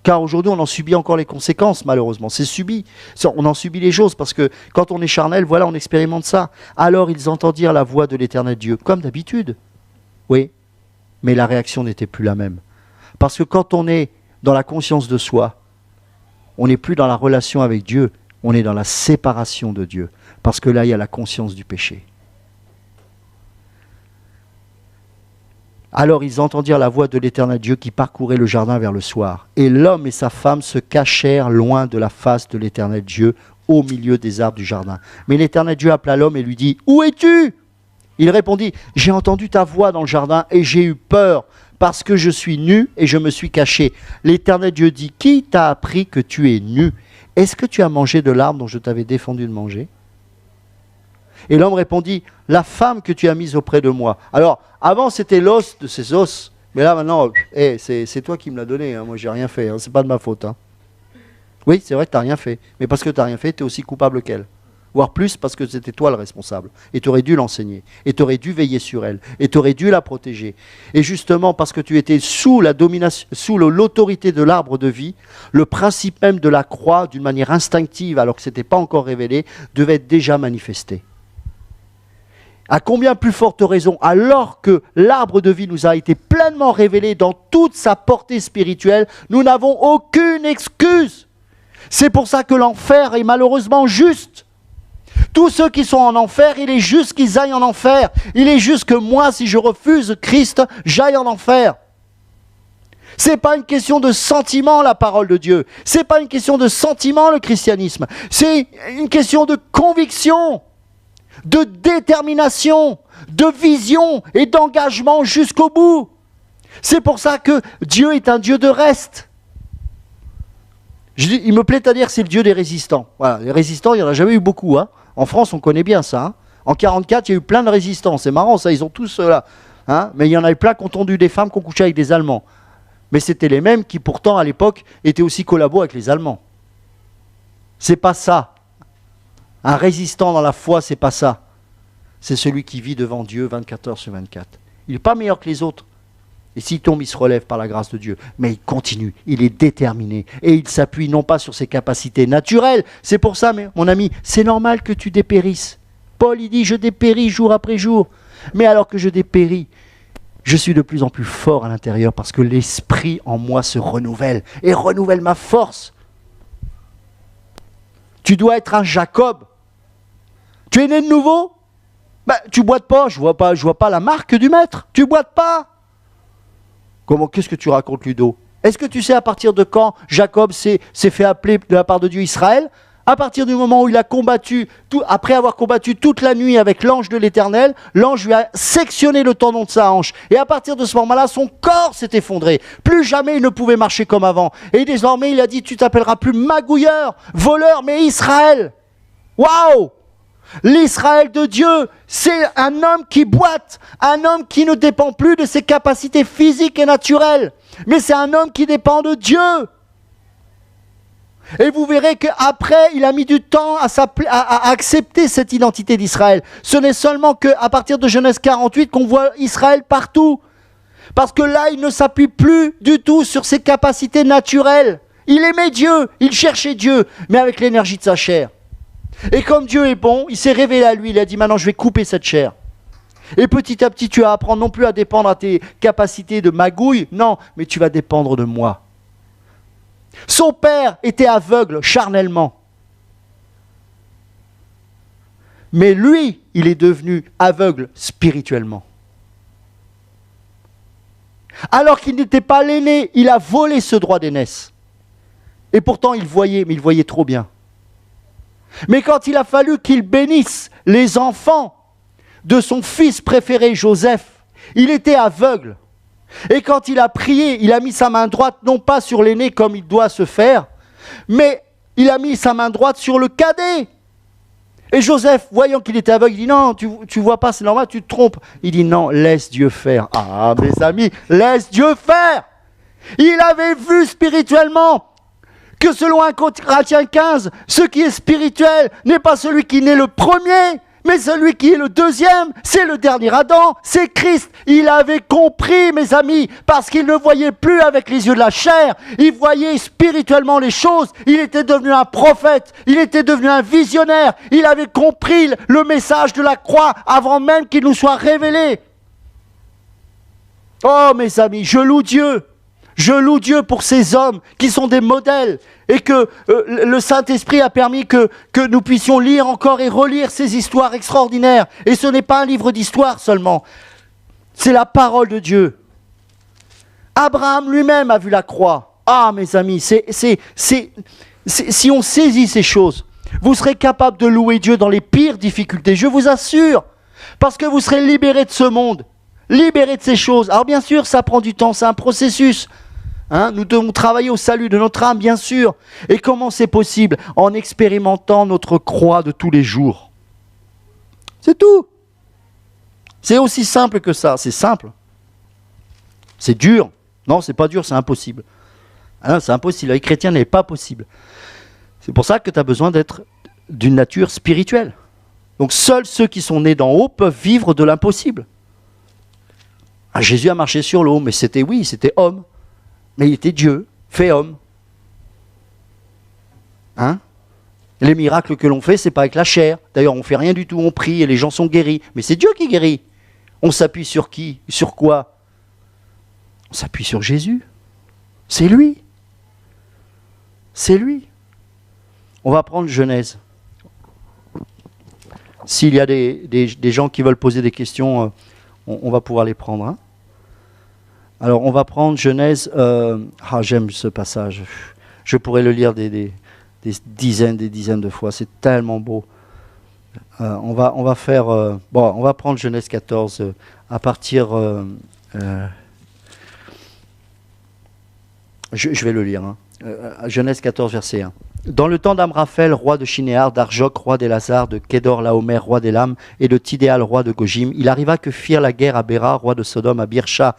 Car aujourd'hui, on en subit encore les conséquences, malheureusement. C'est subi. On en subit les choses parce que quand on est charnel, voilà, on expérimente ça. Alors ils entendirent la voix de l'Éternel Dieu, comme d'habitude. Oui, mais la réaction n'était plus la même. Parce que quand on est dans la conscience de soi, on n'est plus dans la relation avec Dieu, on est dans la séparation de Dieu. Parce que là, il y a la conscience du péché. Alors ils entendirent la voix de l'Éternel Dieu qui parcourait le jardin vers le soir. Et l'homme et sa femme se cachèrent loin de la face de l'Éternel Dieu, au milieu des arbres du jardin. Mais l'Éternel Dieu appela l'homme et lui dit, « Où es-tu » Il répondit, « J'ai entendu ta voix dans le jardin et j'ai eu peur, parce que je suis nu et je me suis caché. » L'Éternel Dieu dit, « Qui t'a appris que tu es nu ? Est-ce que tu as mangé de l'arbre dont je t'avais défendu de manger ?» Et l'homme répondit, « La femme que tu as mise auprès de moi. » Alors, avant c'était l'os de ses os, mais là maintenant, c'est toi qui me l'as donné, hein. Moi j'ai rien fait, hein. C'est pas de ma faute. Hein. Oui, c'est vrai que tu n'as rien fait, mais parce que tu n'as rien fait, tu es aussi coupable qu'elle. Voire plus parce que c'était toi le responsable. Et tu aurais dû l'enseigner, et tu aurais dû veiller sur elle, et tu aurais dû la protéger. Et justement parce que tu étais sous la domination, sous l'autorité de l'arbre de vie, le principe même de la croix, d'une manière instinctive, alors que ce n'était pas encore révélé, devait être déjà manifesté. À combien plus forte raison, alors que l'arbre de vie nous a été pleinement révélé dans toute sa portée spirituelle, nous n'avons aucune excuse. C'est pour ça que l'enfer est malheureusement juste. Tous ceux qui sont en enfer, il est juste qu'ils aillent en enfer. Il est juste que moi, si je refuse Christ, j'aille en enfer. Ce n'est pas une question de sentiment, la parole de Dieu. Ce n'est pas une question de sentiment, le christianisme. C'est une question de conviction, de détermination, de vision et d'engagement jusqu'au bout. C'est pour ça que Dieu est un Dieu de reste. Il me plaît à dire que c'est le Dieu des résistants. Voilà, les résistants, il n'y en a jamais eu beaucoup. Hein. En France, on connaît bien ça. Hein. En 1944, il y a eu plein de résistants. C'est marrant ça, ils ont tous là. Hein. Mais il y en avait plein qui ont tondu des femmes qui ont couché avec des Allemands. Mais c'était les mêmes qui pourtant, à l'époque, étaient aussi collabos avec les Allemands. C'est pas ça. Un résistant dans la foi, c'est pas ça. C'est celui qui vit devant Dieu 24 heures sur 24. Il n'est pas meilleur que les autres. Et s'il tombe, il se relève par la grâce de Dieu. Mais il continue, il est déterminé. Et il s'appuie non pas sur ses capacités naturelles. C'est pour ça, mon ami, c'est normal que tu dépérisses. Paul, il dit, je dépéris jour après jour. Mais alors que je dépéris, je suis de plus en plus fort à l'intérieur parce que l'esprit en moi se renouvelle et renouvelle ma force. Tu dois être un Jacob. Tu es né de nouveau ? Tu boites pas, je vois pas la marque du maître. Tu boites pas. Comment, qu'est-ce que tu racontes, Ludo ? Est-ce que tu sais à partir de quand Jacob s'est fait appeler de la part de Dieu Israël ? À partir du moment où il a combattu, après avoir combattu toute la nuit avec l'ange de l'Éternel, l'ange lui a sectionné le tendon de sa hanche. Et à partir de ce moment-là, son corps s'est effondré. Plus jamais il ne pouvait marcher comme avant. Et désormais, il a dit, tu t'appelleras plus magouilleur, voleur, mais Israël. Waouh ! L'Israël de Dieu, c'est un homme qui boite, un homme qui ne dépend plus de ses capacités physiques et naturelles, mais c'est un homme qui dépend de Dieu. Et vous verrez qu'après, il a mis du temps à accepter cette identité d'Israël. Ce n'est seulement qu'à partir de Genèse 48 qu'on voit Israël partout. Parce que là, il ne s'appuie plus du tout sur ses capacités naturelles. Il aimait Dieu, il cherchait Dieu, mais avec l'énergie de sa chair. Et comme Dieu est bon, il s'est révélé à lui, il a dit maintenant je vais couper cette chair. Et petit à petit tu vas apprendre non plus à dépendre à tes capacités de magouille, non, mais tu vas dépendre de moi. Son père était aveugle charnellement. Mais lui, il est devenu aveugle spirituellement. Alors qu'il n'était pas l'aîné, il a volé ce droit d'aînesse. Et pourtant il voyait, mais il voyait trop bien. Mais quand il a fallu qu'il bénisse les enfants de son fils préféré Joseph, il était aveugle. Et quand il a prié, il a mis sa main droite non pas sur l'aîné comme il doit se faire, mais il a mis sa main droite sur le cadet. Et Joseph, voyant qu'il était aveugle, il dit non, tu vois pas, c'est normal, tu te trompes. Il dit non, laisse Dieu faire. Ah mes amis, laisse Dieu faire. Il avait vu spirituellement que selon 1 Corinthiens 15, ce qui est spirituel n'est pas celui qui naît le premier, mais celui qui est le deuxième, c'est le dernier Adam, c'est Christ. Il avait compris, mes amis, parce qu'il ne voyait plus avec les yeux de la chair, il voyait spirituellement les choses, il était devenu un prophète, il était devenu un visionnaire, il avait compris le message de la croix avant même qu'il nous soit révélé. Oh mes amis, je loue Dieu. Je loue Dieu pour ces hommes qui sont des modèles et que le Saint-Esprit a permis que nous puissions lire encore et relire ces histoires extraordinaires. Et ce n'est pas un livre d'histoire seulement, c'est la parole de Dieu. Abraham lui-même a vu la croix. Ah mes amis, si on saisit ces choses, vous serez capable de louer Dieu dans les pires difficultés, je vous assure, parce que vous serez libérés de ce monde. Libérés de ces choses. Alors bien sûr, ça prend du temps, c'est un processus. Nous devons travailler au salut de notre âme, bien sûr. Et comment c'est possible? En expérimentant notre croix de tous les jours. C'est tout. C'est aussi simple que ça, c'est simple. C'est dur. Non, c'est pas dur, c'est impossible. C'est impossible, la vie chrétienne n'est pas possible. C'est pour ça que tu as besoin d'être d'une nature spirituelle. Donc seuls ceux qui sont nés d'en haut peuvent vivre de l'impossible. Jésus a marché sur l'eau, mais c'était homme. Mais il était Dieu, fait homme. Les miracles que l'on fait, c'est pas avec la chair. D'ailleurs, on fait rien du tout, on prie et les gens sont guéris. Mais c'est Dieu qui guérit. On s'appuie sur qui? Sur quoi? On s'appuie sur Jésus. C'est lui. C'est lui. On va prendre Genèse. S'il y a des gens qui veulent poser des questions, on va pouvoir les prendre. Alors, on va prendre Genèse. J'aime ce passage. Je pourrais le lire des dizaines de fois. C'est tellement beau. On va faire. On va prendre Genèse 14 à partir. Je vais le lire. Genèse 14, verset 1. Dans le temps d'Amraphel, roi de Shinéar, d'Arjok, roi d'Élazar, de Kédor Laomer, roi d'Élam, et de Tidéal, roi de Gojim, il arriva que firent la guerre à Béra, roi de Sodome, à Birsha,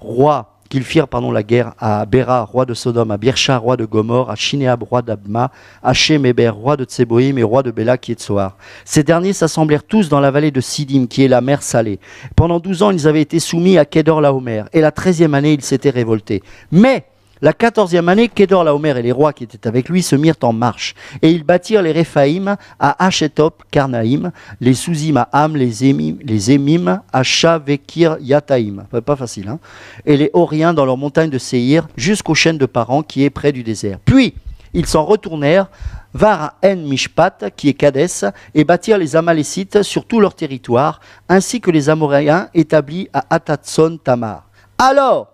la guerre à Béra, roi de Sodome, à Birsha, roi de Gomorre, à Shinéab, roi d'Abma, à Shem-Héber, roi de Tseboïm et roi de Béla, qui est de Soar. Ces derniers s'assemblèrent tous dans la vallée de Sidim, qui est la mer salée. Pendant 12 ans, ils avaient été soumis à Kédor Laomer, et la 13e année, ils s'étaient révoltés. Mais la 14e année, Kédor Laomer et les rois qui étaient avec lui se mirent en marche. Et ils bâtirent les Réphaïm à Hachetop, Karnaïm, les Souzim à Ham, les Émim à Shavekir, Yataïm. Pas facile, Et les Horiens dans leur montagne de Séhir, jusqu'aux chaînes de Paran, qui est près du désert. Puis, ils s'en retournèrent vers à En-Mishpat, qui est Kadès, et bâtirent les Amalécites sur tout leur territoire, ainsi que les Amoréens établis à Atatson Tamar. Alors,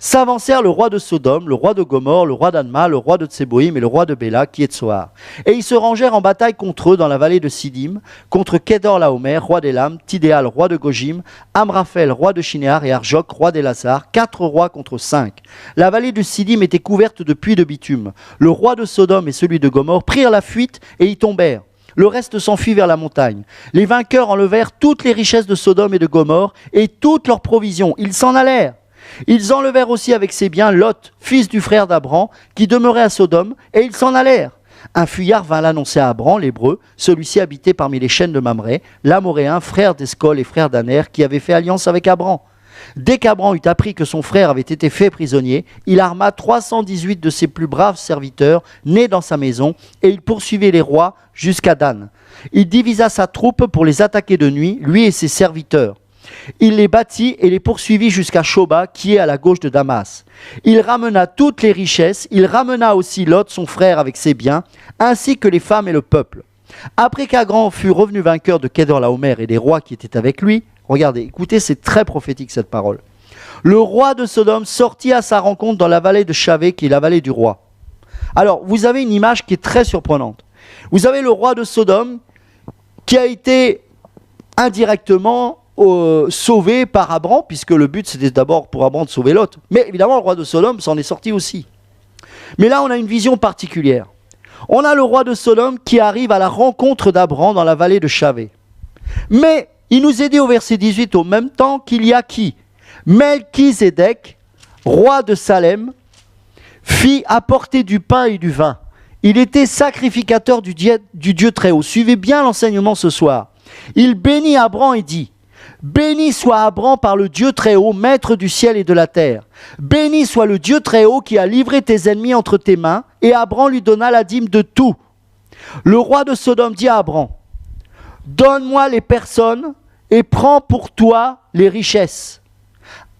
s'avancèrent le roi de Sodome, le roi de Gomorre, le roi d'Adma, le roi de Tseboïm et le roi de Béla, qui est de Soar. Et ils se rangèrent en bataille contre eux dans la vallée de Sidim, contre Kédor Laomer, roi d'Élam, Tidéal, roi de Gojim, Amraphel, roi de Shinéar, et Arjok, roi d'Élazar, 4 rois contre 5. La vallée de Sidim était couverte de puits de bitume. Le roi de Sodome et celui de Gomorre prirent la fuite et y tombèrent. Le reste s'enfuit vers la montagne. Les vainqueurs enlevèrent toutes les richesses de Sodome et de Gomorre et toutes leurs provisions. Ils s'en allèrent. Ils enlevèrent aussi avec ses biens Lot, fils du frère d'Abram, qui demeurait à Sodome, et ils s'en allèrent. Un fuyard vint l'annoncer à Abram, l'hébreu, celui-ci habitait parmi les chaînes de Mamré, l'Amoréen, frère d'Escol et frère d'Aner, qui avait fait alliance avec Abram. Dès qu'Abram eut appris que son frère avait été fait prisonnier, il arma 318 de ses plus braves serviteurs, nés dans sa maison, et il poursuivit les rois jusqu'à Dan. Il divisa sa troupe pour les attaquer de nuit, lui et ses serviteurs. Il les battit et les poursuivit jusqu'à Shoba, qui est à la gauche de Damas. Il ramena toutes les richesses, il ramena aussi Lot, son frère, avec ses biens, ainsi que les femmes et le peuple. Après qu'Abram fut revenu vainqueur de Kédor Laomer et des rois qui étaient avec lui, regardez, écoutez, c'est très prophétique cette parole. Le roi de Sodome sortit à sa rencontre dans la vallée de Shavé, qui est la vallée du roi. Alors, vous avez une image qui est très surprenante. Vous avez le roi de Sodome qui a été indirectement sauvé par Abram, puisque le but c'était d'abord pour Abram de sauver Lot. Mais évidemment, le roi de Sodome s'en est sorti aussi. Mais là, on a une vision particulière. On a le roi de Sodome qui arrive à la rencontre d'Abram dans la vallée de Shavé. Mais il nous est dit au verset 18, au même temps qu'il y a qui? Melchizedek, roi de Salem, fit apporter du pain et du vin. Il était sacrificateur du Dieu Très-Haut. Suivez bien l'enseignement ce soir. Il bénit Abram et dit: béni soit Abram par le Dieu Très-Haut, maître du ciel et de la terre. Béni soit le Dieu Très-Haut qui a livré tes ennemis entre tes mains. Et Abram lui donna la dîme de tout. Le roi de Sodome dit à Abram: donne-moi les personnes et prends pour toi les richesses.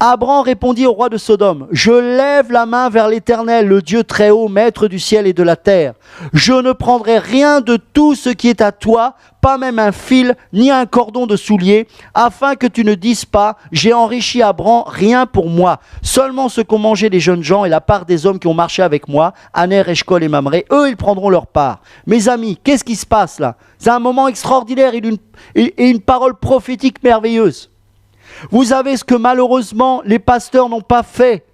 Abraham répondit au roi de Sodome, « Je lève la main vers l'Éternel, le Dieu très haut, maître du ciel et de la terre. Je ne prendrai rien de tout ce qui est à toi, pas même un fil, ni un cordon de soulier, afin que tu ne dises pas, j'ai enrichi Abraham, rien pour moi. Seulement ce qu'ont mangé les jeunes gens et la part des hommes qui ont marché avec moi, Aner, Eshcol et Mamré, eux, ils prendront leur part. » Mes amis, qu'est-ce qui se passe là? C'est un moment extraordinaire et une parole prophétique merveilleuse. Vous avez ce que malheureusement les pasteurs n'ont pas fait.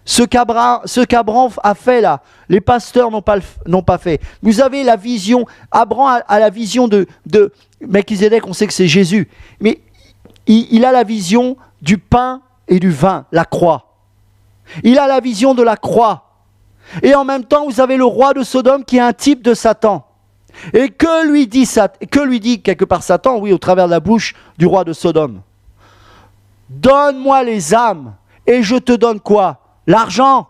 Ce qu'Abraham a fait là, les pasteurs n'ont pas fait. Vous avez la vision, Abraham a la vision de Melchizedek, on sait que c'est Jésus. Mais il a la vision du pain et du vin, la croix. Il a la vision de la croix. Et en même temps, vous avez le roi de Sodome qui est un type de Satan. Et que lui dit quelque part Satan, oui, au travers de la bouche du roi de Sodome? Donne-moi les âmes et je te donne quoi? L'argent.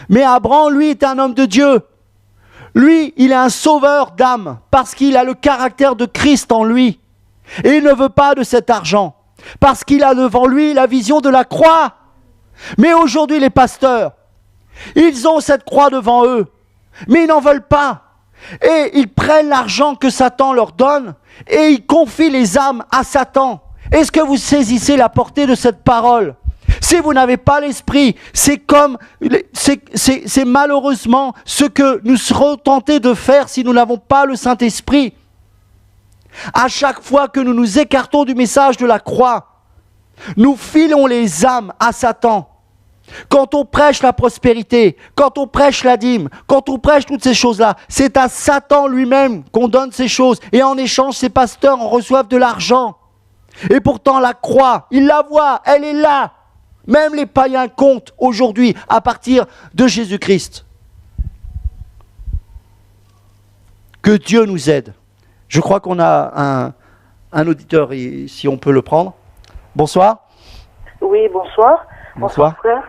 Mais Abraham, lui, est un homme de Dieu. Lui, il est un sauveur d'âmes parce qu'il a le caractère de Christ en lui. Et il ne veut pas de cet argent parce qu'il a devant lui la vision de la croix. Mais aujourd'hui, les pasteurs, ils ont cette croix devant eux, mais ils n'en veulent pas. Et ils prennent l'argent que Satan leur donne et ils confient les âmes à Satan. Est-ce que vous saisissez la portée de cette parole? Si vous n'avez pas l'esprit, c'est malheureusement ce que nous serons tentés de faire si nous n'avons pas le Saint-Esprit. À chaque fois que nous nous écartons du message de la croix, nous filons les âmes à Satan. Quand on prêche la prospérité, quand on prêche la dîme, quand on prêche toutes ces choses-là, c'est à Satan lui-même qu'on donne ces choses. Et en échange, ces pasteurs en reçoivent de l'argent. Et pourtant la croix, ils la voient, elle est là. Même les païens comptent aujourd'hui à partir de Jésus-Christ. Que Dieu nous aide. Je crois qu'on a un auditeur, si on peut le prendre. Bonsoir. Oui, bonsoir. Bonsoir. Frère.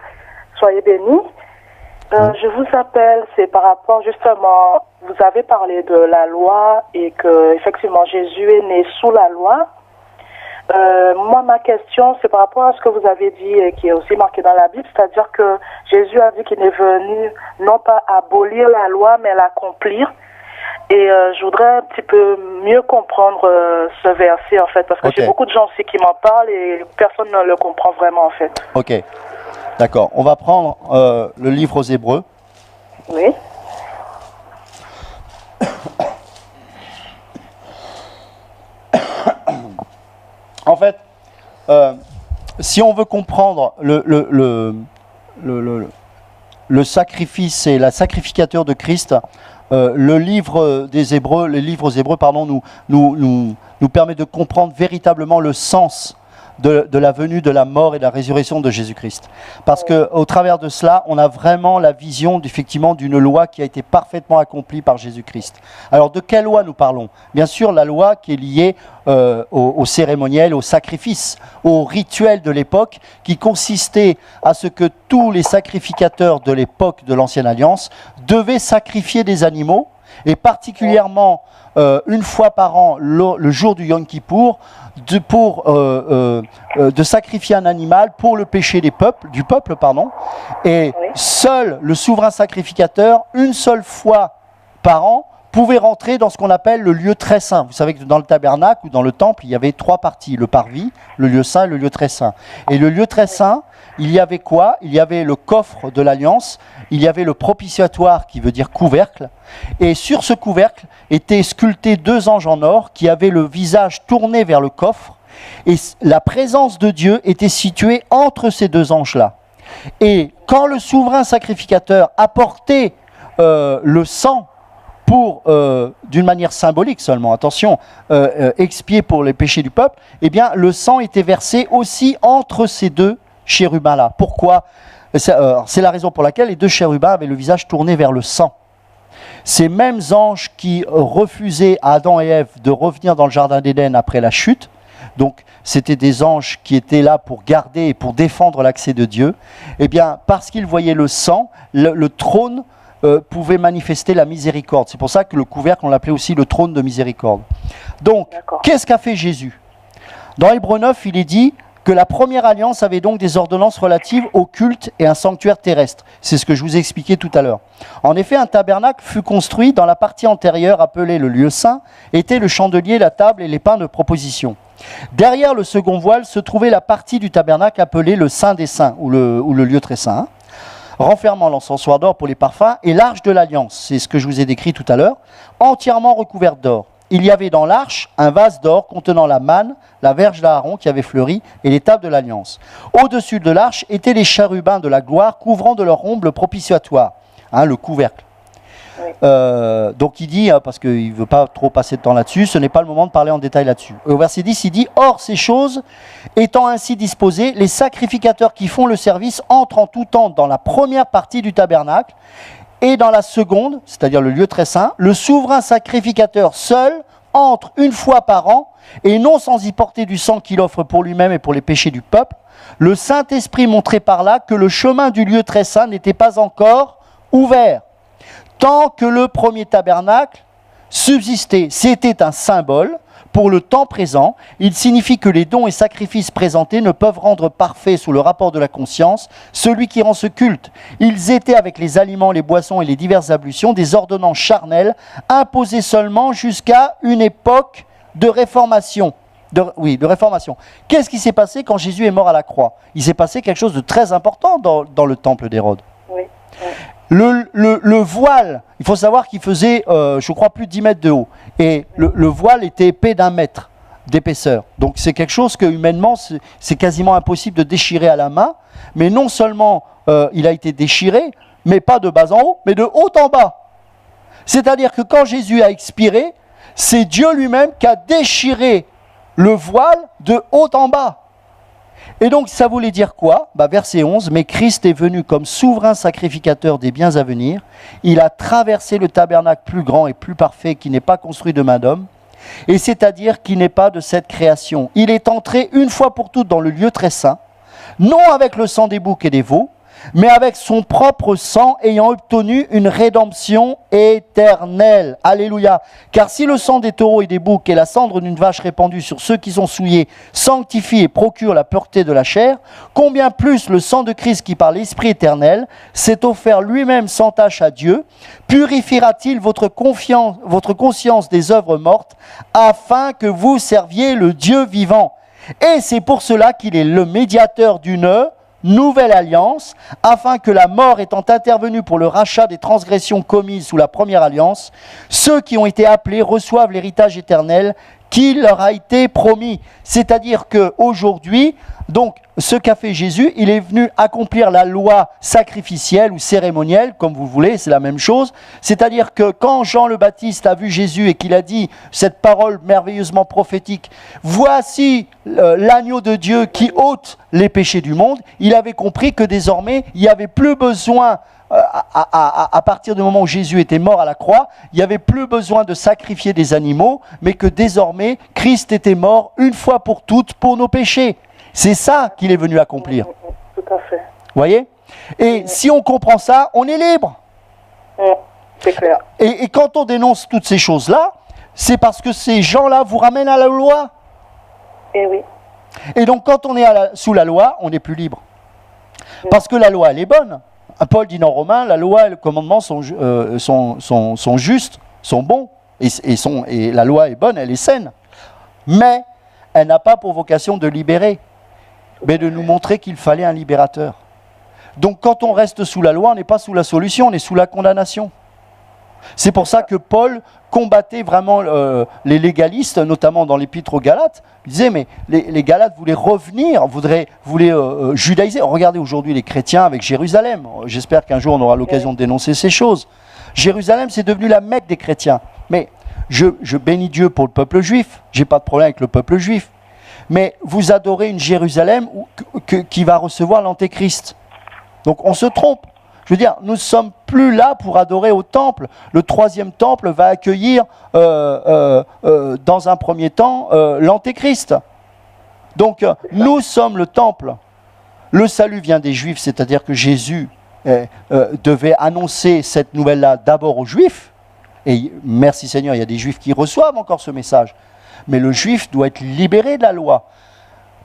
Soyez bénis. Je vous appelle, c'est par rapport justement, vous avez parlé de la loi et que effectivement Jésus est né sous la loi. Moi, ma question, c'est par rapport à ce que vous avez dit et qui est aussi marqué dans la Bible, c'est-à-dire que Jésus a dit qu'il est venu non pas abolir la loi, mais l'accomplir. Et je voudrais un petit peu mieux comprendre ce verset, en fait, parce que j'ai beaucoup de gens aussi qui m'en parlent et personne ne le comprend vraiment, en fait. Ok, d'accord. On va prendre le livre aux Hébreux. Oui. En fait, si on veut comprendre le sacrifice et la sacrificateur de Christ, le livre des Hébreux, les livres aux Hébreux, pardon, nous permet de comprendre véritablement le sens de la venue, de la mort et de la résurrection de Jésus-Christ. Parce qu'au travers de cela, on a vraiment la vision effectivement d'une loi qui a été parfaitement accomplie par Jésus-Christ. Alors de quelle loi nous parlons? Bien sûr, la loi qui est liée au cérémoniel, au sacrifice, au rituel de l'époque, qui consistait à ce que tous les sacrificateurs de l'époque de l'Ancienne Alliance devaient sacrifier des animaux, et particulièrement une fois par an, le jour du Yom Kippour, de sacrifier un animal pour le péché du peuple, et seul le souverain sacrificateur, une seule fois par an, pouvait rentrer dans ce qu'on appelle le lieu très saint. Vous savez que dans le tabernacle ou dans le temple, il y avait 3 parties, le parvis, le lieu saint et le lieu très saint. Et le lieu très saint, il y avait quoi? Il y avait le coffre de l'alliance, il y avait le propitiatoire qui veut dire couvercle, et sur ce couvercle étaient sculptés 2 anges en or qui avaient le visage tourné vers le coffre, et la présence de Dieu était située entre ces 2 anges-là. Et quand le souverain sacrificateur apportait le sang pour, d'une manière symbolique seulement, attention, expier pour les péchés du peuple, eh bien le sang était versé aussi entre ces 2 chérubins-là. Pourquoi? C'est la raison pour laquelle les 2 chérubins avaient le visage tourné vers le sang. Ces mêmes anges qui refusaient à Adam et Ève de revenir dans le jardin d'Éden après la chute, donc c'était des anges qui étaient là pour garder et pour défendre l'accès de Dieu, eh bien parce qu'ils voyaient le sang, le trône pouvait manifester la miséricorde. C'est pour ça que le couvercle, on l'appelait aussi le trône de miséricorde. Donc, qu'est-ce qu'a fait Jésus? Dans Hébreux 9, il est dit que la première alliance avait donc des ordonnances relatives au culte et un sanctuaire terrestre. C'est ce que je vous ai expliqué tout à l'heure. En effet, un tabernacle fut construit dans la partie antérieure appelée le lieu saint, était le chandelier, la table et les pains de proposition. Derrière le second voile se trouvait la partie du tabernacle appelée le Saint des Saints, ou le lieu très saint, renfermant l'encensoir d'or pour les parfums et l'arche de l'alliance, c'est ce que je vous ai décrit tout à l'heure, entièrement recouverte d'or. Il y avait dans l'arche un vase d'or contenant la manne, la verge d'Aaron qui avait fleuri et les tables de l'alliance. Au-dessus de l'arche étaient les chérubins de la gloire couvrant de leur ombre le propitiatoire, le couvercle. Donc il dit, parce qu'il ne veut pas trop passer de temps là-dessus, ce n'est pas le moment de parler en détail là-dessus. Au verset 10, il dit « Or, ces choses étant ainsi disposées, les sacrificateurs qui font le service entrent en tout temps dans la première partie du tabernacle, et dans la seconde, c'est-à-dire le lieu très saint, le souverain sacrificateur seul entre une fois par an, et non sans y porter du sang qu'il offre pour lui-même et pour les péchés du peuple. Le Saint-Esprit montrait par là que le chemin du lieu très saint n'était pas encore ouvert. Tant que le premier tabernacle subsistait, c'était un symbole. Pour le temps présent, il signifie que les dons et sacrifices présentés ne peuvent rendre parfait sous le rapport de la conscience celui qui rend ce culte. Ils étaient avec les aliments, les boissons et les diverses ablutions des ordonnances charnelles imposées seulement jusqu'à une époque de réformation. De réformation. Qu'est-ce qui s'est passé quand Jésus est mort à la croix? Il s'est passé quelque chose de très important dans le temple d'Hérode. Oui. Le voile, il faut savoir qu'il faisait, je crois, plus de 10 mètres de haut. Et le voile était épais d'1 mètre d'épaisseur. Donc c'est quelque chose que humainement, c'est quasiment impossible de déchirer à la main. Mais non seulement il a été déchiré, mais pas de bas en haut, mais de haut en bas. C'est-à-dire que quand Jésus a expiré, c'est Dieu lui-même qui a déchiré le voile de haut en bas. Et donc, ça voulait dire quoi? Verset 11, « Mais Christ est venu comme souverain sacrificateur des biens à venir. Il a traversé le tabernacle plus grand et plus parfait qui n'est pas construit de main d'homme, et c'est-à-dire qui n'est pas de cette création. Il est entré une fois pour toutes dans le lieu très saint, non avec le sang des boucs et des veaux, mais avec son propre sang ayant obtenu une rédemption éternelle. » Alléluia. Car si le sang des taureaux et des boucs et la cendre d'une vache répandue sur ceux qui sont souillés sanctifie et procure la pureté de la chair, combien plus le sang de Christ qui par l'Esprit éternel s'est offert lui-même sans tache à Dieu, purifiera-t-il votre conscience des œuvres mortes, afin que vous serviez le Dieu vivant. Et c'est pour cela qu'il est le médiateur d'une nouvelle alliance, afin que la mort étant intervenue pour le rachat des transgressions commises sous la première alliance, ceux qui ont été appelés reçoivent l'héritage éternel qui leur a été promis. C'est-à-dire qu'aujourd'hui, donc, ce qu'a fait Jésus, il est venu accomplir la loi sacrificielle ou cérémonielle, comme vous voulez, c'est la même chose. C'est-à-dire que quand Jean le Baptiste a vu Jésus et qu'il a dit cette parole merveilleusement prophétique, « Voici l'agneau de Dieu qui ôte les péchés du monde », il avait compris que désormais, il n'y avait plus besoin, à partir du moment où Jésus était mort à la croix, il n'y avait plus besoin de sacrifier des animaux, mais que désormais, Christ était mort une fois pour toutes pour nos péchés. C'est ça qu'il est venu accomplir. Tout à fait. Vous voyez? Et si on comprend ça, on est libre. C'est clair. Et quand on dénonce toutes ces choses-là, c'est parce que ces gens-là vous ramènent à la loi. Eh oui. Et donc quand on est sous la loi, on n'est plus libre. Parce que la loi, elle est bonne. Paul dit dans Romains, la loi et le commandement sont justes, sont bons. Et la loi est bonne, elle est saine. Mais elle n'a pas pour vocation de libérer, mais de nous montrer qu'il fallait un libérateur. Donc quand on reste sous la loi, on n'est pas sous la solution, on est sous la condamnation. C'est pour ça que Paul combattait vraiment les légalistes, notamment dans l'épître aux Galates. Il disait, mais les Galates voulaient revenir, voulaient judaïser. Regardez aujourd'hui les chrétiens avec Jérusalem. J'espère qu'un jour on aura l'occasion de dénoncer ces choses. Jérusalem, c'est devenu la Mecque des chrétiens. Mais je bénis Dieu pour le peuple juif. Je n'ai pas de problème avec le peuple juif. Mais vous adorez une Jérusalem qui va recevoir l'Antéchrist. Donc on se trompe. Je veux dire, nous ne sommes plus là pour adorer au temple. Le 3e temple va accueillir, dans un premier temps, l'Antéchrist. Donc, nous sommes le temple. Le salut vient des Juifs, c'est-à-dire que Jésus devait annoncer cette nouvelle-là d'abord aux Juifs. Et merci Seigneur, il y a des Juifs qui reçoivent encore ce message. Mais le Juif doit être libéré de la loi.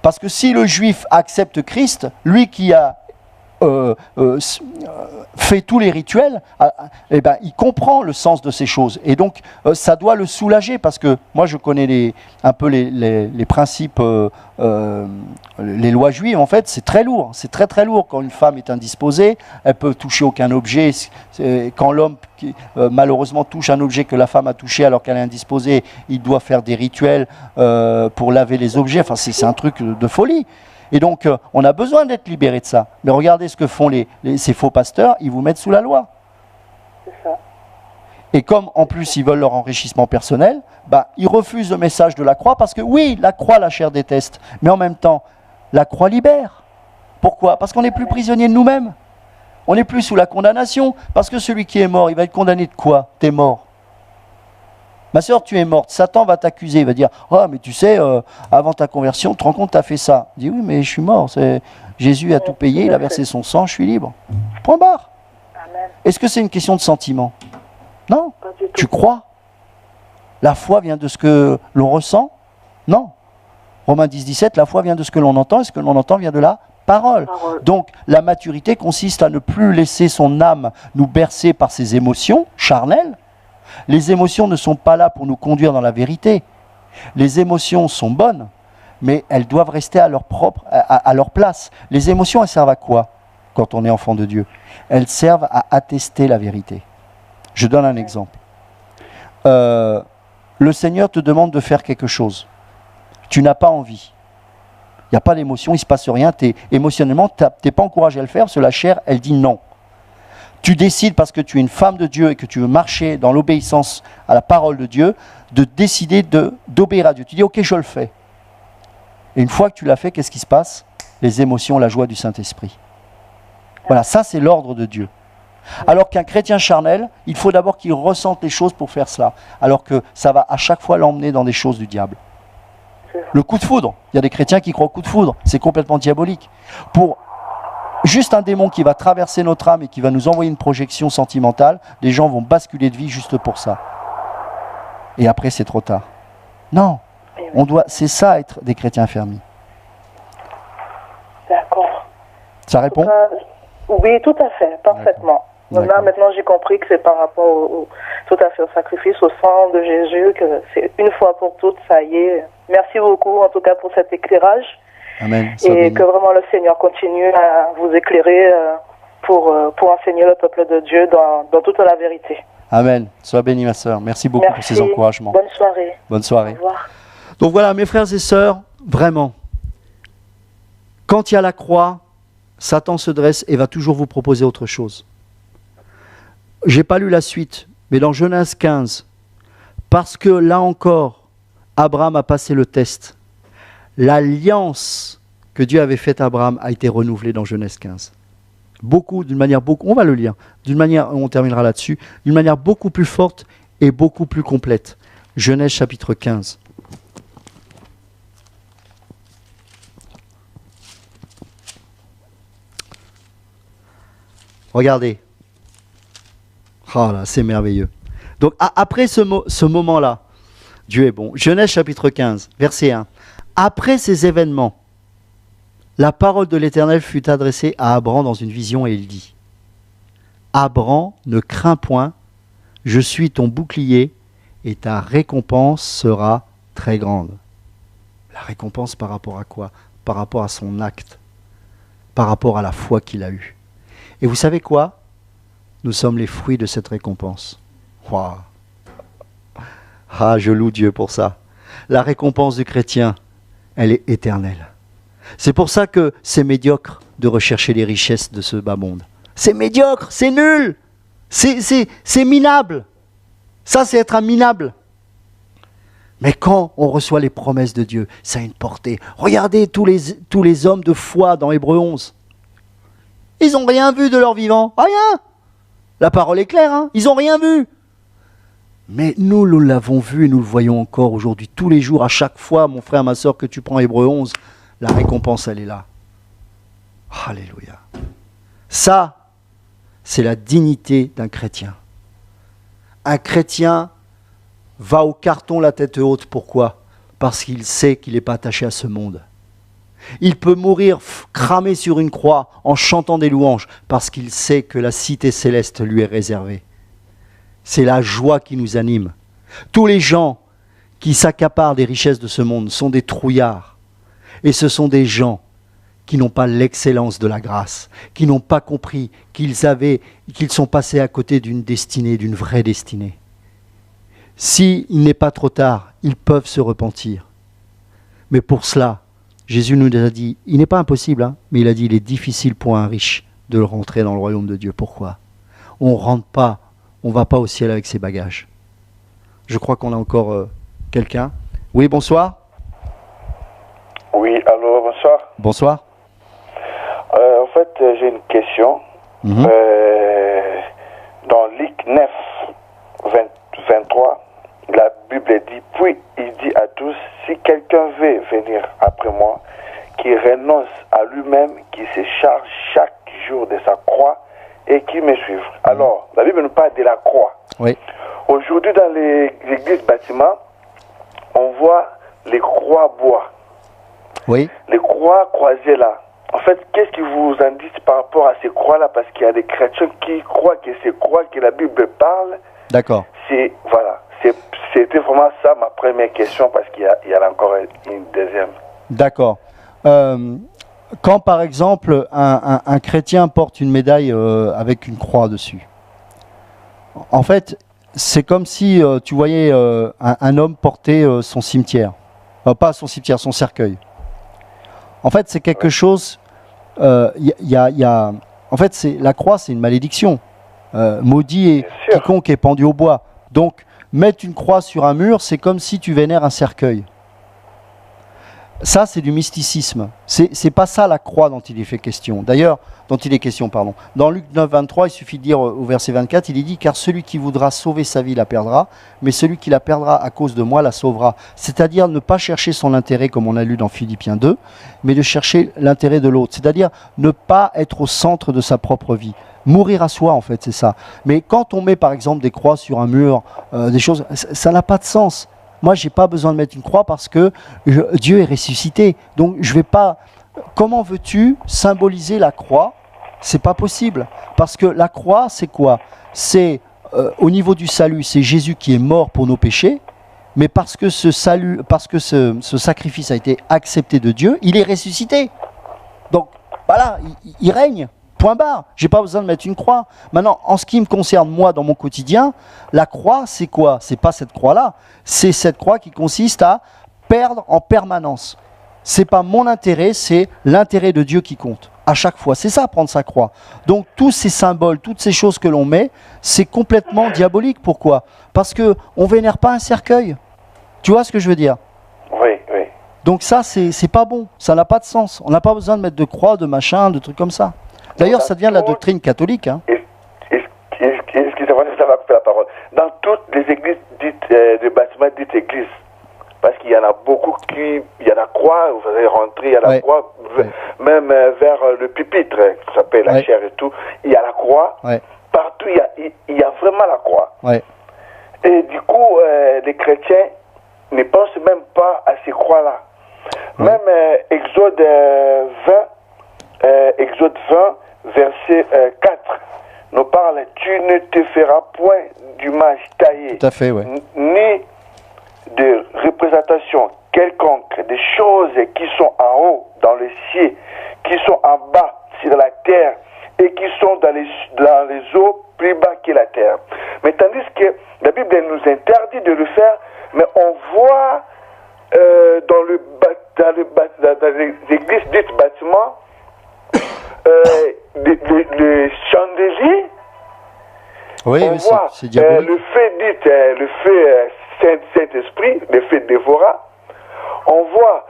Parce que si le juif accepte Christ, lui qui a fait tous les rituels, eh ben, il comprend le sens de ces choses. Et donc, ça doit le soulager, parce que moi, je connais un peu les principes, les lois juives. En fait, c'est très lourd. C'est très, très lourd. Quand une femme est indisposée, elle peut toucher aucun objet. Quand l'homme, malheureusement, touche un objet que la femme a touché alors qu'elle est indisposée, il doit faire des rituels pour laver les objets. Enfin, c'est un truc de folie. Et donc, on a besoin d'être libéré de ça. Mais regardez ce que font ces faux pasteurs, ils vous mettent sous la loi. C'est ça. Et comme, en plus, ils veulent leur enrichissement personnel, bah, ils refusent le message de la croix, parce que oui, la croix, la chair déteste. Mais en même temps, la croix libère. Pourquoi? Parce qu'on n'est plus prisonnier de nous-mêmes. On n'est plus sous la condamnation. Parce que celui qui est mort, il va être condamné de quoi? T'es mort. Ma sœur, tu es morte. Satan va t'accuser. Il va dire, oh, mais tu sais, avant ta conversion, tu te rends compte, tu as fait ça. Il dit, oui, mais je suis mort. Jésus a tout payé, il a versé son sang, je suis libre. Point barre. Amen. Est-ce que c'est une question de sentiment? Non. Pas du tout. Tu crois? La foi vient de ce que l'on ressent? Non. Romains 10, 17, la foi vient de ce que l'on entend, et ce que l'on entend vient de la parole. Donc, la maturité consiste à ne plus laisser son âme nous bercer par ses émotions charnelles. Les émotions ne sont pas là pour nous conduire dans la vérité. Les émotions sont bonnes, mais elles doivent rester à leur place. Les émotions, elles servent à quoi quand on est enfant de Dieu? Elles servent à attester la vérité. Je donne un exemple. Le Seigneur te demande de faire quelque chose. Tu n'as pas envie. Il n'y a pas d'émotion, il ne se passe rien. Émotionnellement, tu n'es pas encouragé à le faire, parce que la chair, elle dit non. Tu décides, parce que tu es une femme de Dieu et que tu veux marcher dans l'obéissance à la parole de Dieu, de décider d'obéir à Dieu. Tu dis, ok, je le fais. Et une fois que tu l'as fait, qu'est-ce qui se passe? Les émotions, la joie du Saint-Esprit. Voilà, ça c'est l'ordre de Dieu. Alors qu'un chrétien charnel, il faut d'abord qu'il ressente les choses pour faire cela. Alors que ça va à chaque fois l'emmener dans des choses du diable. Le coup de foudre, il y a des chrétiens qui croient au coup de foudre, c'est complètement diabolique. Pour juste un démon qui va traverser notre âme et qui va nous envoyer une projection sentimentale, les gens vont basculer de vie juste pour ça. Et après, c'est trop tard. Non, c'est ça être des chrétiens fermis. D'accord. Ça répond? Oui, tout à fait, parfaitement. Là, maintenant, j'ai compris que c'est par rapport tout à fait au sacrifice, au sang de Jésus, que c'est une fois pour toutes, ça y est. Merci beaucoup, en tout cas, pour cet éclairage. Amen. Et que vraiment le Seigneur continue à vous éclairer pour enseigner le peuple de Dieu dans toute la vérité. Amen. Sois bénie, ma sœur. Merci beaucoup pour ces encouragements. Bonne soirée. Bonne soirée. Au revoir. Donc voilà, mes frères et sœurs, vraiment, quand il y a la croix, Satan se dresse et va toujours vous proposer autre chose. J'ai pas lu la suite, mais dans Genèse 15, parce que là encore, Abraham a passé le test. L'alliance que Dieu avait faite à Abraham a été renouvelée dans Genèse 15. D'une manière beaucoup, on va le lire, on terminera là-dessus, d'une manière beaucoup plus forte et beaucoup plus complète. Genèse chapitre 15. Regardez. Oh là, c'est merveilleux. Donc après ce moment-là, Dieu est bon. Genèse chapitre 15, verset 1. Après ces événements, la parole de l'Éternel fut adressée à Abraham dans une vision et il dit, Abraham, ne crains point, je suis ton bouclier et ta récompense sera très grande. La récompense par rapport à quoi? Par rapport à son acte, par rapport à la foi qu'il a eue. Et vous savez quoi? Nous sommes les fruits de cette récompense. Wow. Ah, je loue Dieu pour ça. La récompense du chrétien, elle est éternelle. C'est pour ça que c'est médiocre de rechercher les richesses de ce bas monde. C'est médiocre, c'est nul, c'est minable. Ça, c'est être un minable. Mais quand on reçoit les promesses de Dieu, ça a une portée. Regardez tous les hommes de foi dans Hébreux 11. Ils n'ont rien vu de leur vivant. Rien. La parole est claire, hein, ils n'ont rien vu. Mais nous l'avons vu et nous le voyons encore aujourd'hui. Tous les jours, à chaque fois, mon frère, ma soeur, que tu prends Hébreux 11, la récompense, elle est là. Alléluia. Ça, c'est la dignité d'un chrétien. Un chrétien va au carton la tête haute. Pourquoi? Parce qu'il sait qu'il n'est pas attaché à ce monde. Il peut mourir cramé sur une croix en chantant des louanges parce qu'il sait que la cité céleste lui est réservée. C'est la joie qui nous anime. Tous les gens qui s'accaparent des richesses de ce monde sont des trouillards. Et ce sont des gens qui n'ont pas l'excellence de la grâce, qui n'ont pas compris qu'ils sont passés à côté d'une destinée, d'une vraie destinée. S'il n'est pas trop tard, ils peuvent se repentir. Mais pour cela, Jésus nous a dit, il n'est pas impossible, hein, mais il a dit, il est difficile pour un riche de rentrer dans le royaume de Dieu. Pourquoi ? On ne rentre pas, on ne va pas au ciel avec ses bagages. Je crois qu'on a encore quelqu'un. Oui, bonsoir. Oui, allô, bonsoir. Bonsoir. En fait, j'ai une question. Dans Luc 9, 23, la Bible dit, puis il dit à tous, si quelqu'un veut venir après moi, qu'il renonce à lui-même, qu'il se charge chaque jour de sa croix et qu'il me suive. Alors, la Bible nous parle de la croix. Oui. Aujourd'hui, dans les églises bâtiments, on voit les croix bois. Oui. Les croix croisées là. En fait, qu'est-ce que vous en dites par rapport à ces croix-là? Parce qu'il y a des chrétiens qui croient que ces croix que la Bible parle, D'accord. C'était vraiment ça ma première question, parce qu'il y a encore une deuxième. D'accord. Quand par exemple un chrétien porte une médaille avec une croix dessus, en fait, c'est comme si tu voyais un homme porter son cimetière. Pas son cimetière, son cercueil. En fait, c'est quelque chose... En fait, la croix, c'est une malédiction. Maudit est quiconque est pendu au bois. Donc, mettre une croix sur un mur, c'est comme si tu vénères un cercueil. Ça, c'est du mysticisme. C'est pas ça la croix dont il est fait question. D'ailleurs, Dans Luc 9, 23, il suffit de dire au verset 24, il est dit « Car celui qui voudra sauver sa vie la perdra, mais celui qui la perdra à cause de moi la sauvera. » C'est-à-dire ne pas chercher son intérêt, comme on a lu dans Philippiens 2, mais de chercher l'intérêt de l'autre. C'est-à-dire ne pas être au centre de sa propre vie. Mourir à soi, en fait, c'est ça. Mais quand on met, par exemple, des croix sur un mur, des choses, ça n'a pas de sens. Moi, je n'ai pas besoin de mettre une croix parce que Dieu est ressuscité. Donc, je vais pas... Comment veux-tu symboliser la croix? C'est pas possible. Parce que la croix, c'est quoi? C'est, au niveau du salut, c'est Jésus qui est mort pour nos péchés. Mais parce que ce sacrifice a été accepté de Dieu, il est ressuscité. Donc, voilà, il règne. Point barre. J'ai pas besoin de mettre une croix. Maintenant, en ce qui me concerne, moi, dans mon quotidien, la croix, c'est quoi? C'est pas cette croix-là. C'est cette croix qui consiste à perdre en permanence. C'est pas mon intérêt, c'est l'intérêt de Dieu qui compte. À chaque fois. C'est ça, prendre sa croix. Donc, tous ces symboles, toutes ces choses que l'on met, c'est complètement diabolique. Pourquoi? Parce que on vénère pas un cercueil. Tu vois ce que je veux dire? Oui, oui. Donc ça, c'est pas bon. Ça n'a pas de sens. On n'a pas besoin de mettre de croix, de machin, de trucs comme ça. D'ailleurs, ça devient de la doctrine catholique. Hein. Excusez-moi, ça va couper la parole. Dans toutes les églises dites, des bâtiments dites églises, parce qu'il y en a beaucoup il y a la croix, vous allez rentrer, il y a la croix, même vers le pupitre, ça s'appelle la chair et tout, il y a la croix. Partout, il y a vraiment la croix. Et du coup, les chrétiens ne pensent même pas à ces croix-là. Même Exode 20, verset 4, nous parle « Tu ne te feras point d'image taillée, tout à fait, ni de représentation quelconque des choses qui sont en haut dans le ciel, qui sont en bas sur la terre et qui sont dans les eaux plus bas que la terre. » Mais tandis que la Bible nous interdit de le faire, mais on voit dans les églises dites bâtiments, les chandeliers, on voit c'est diabolique. le fait Saint-Esprit, le fait Dévorah, on voit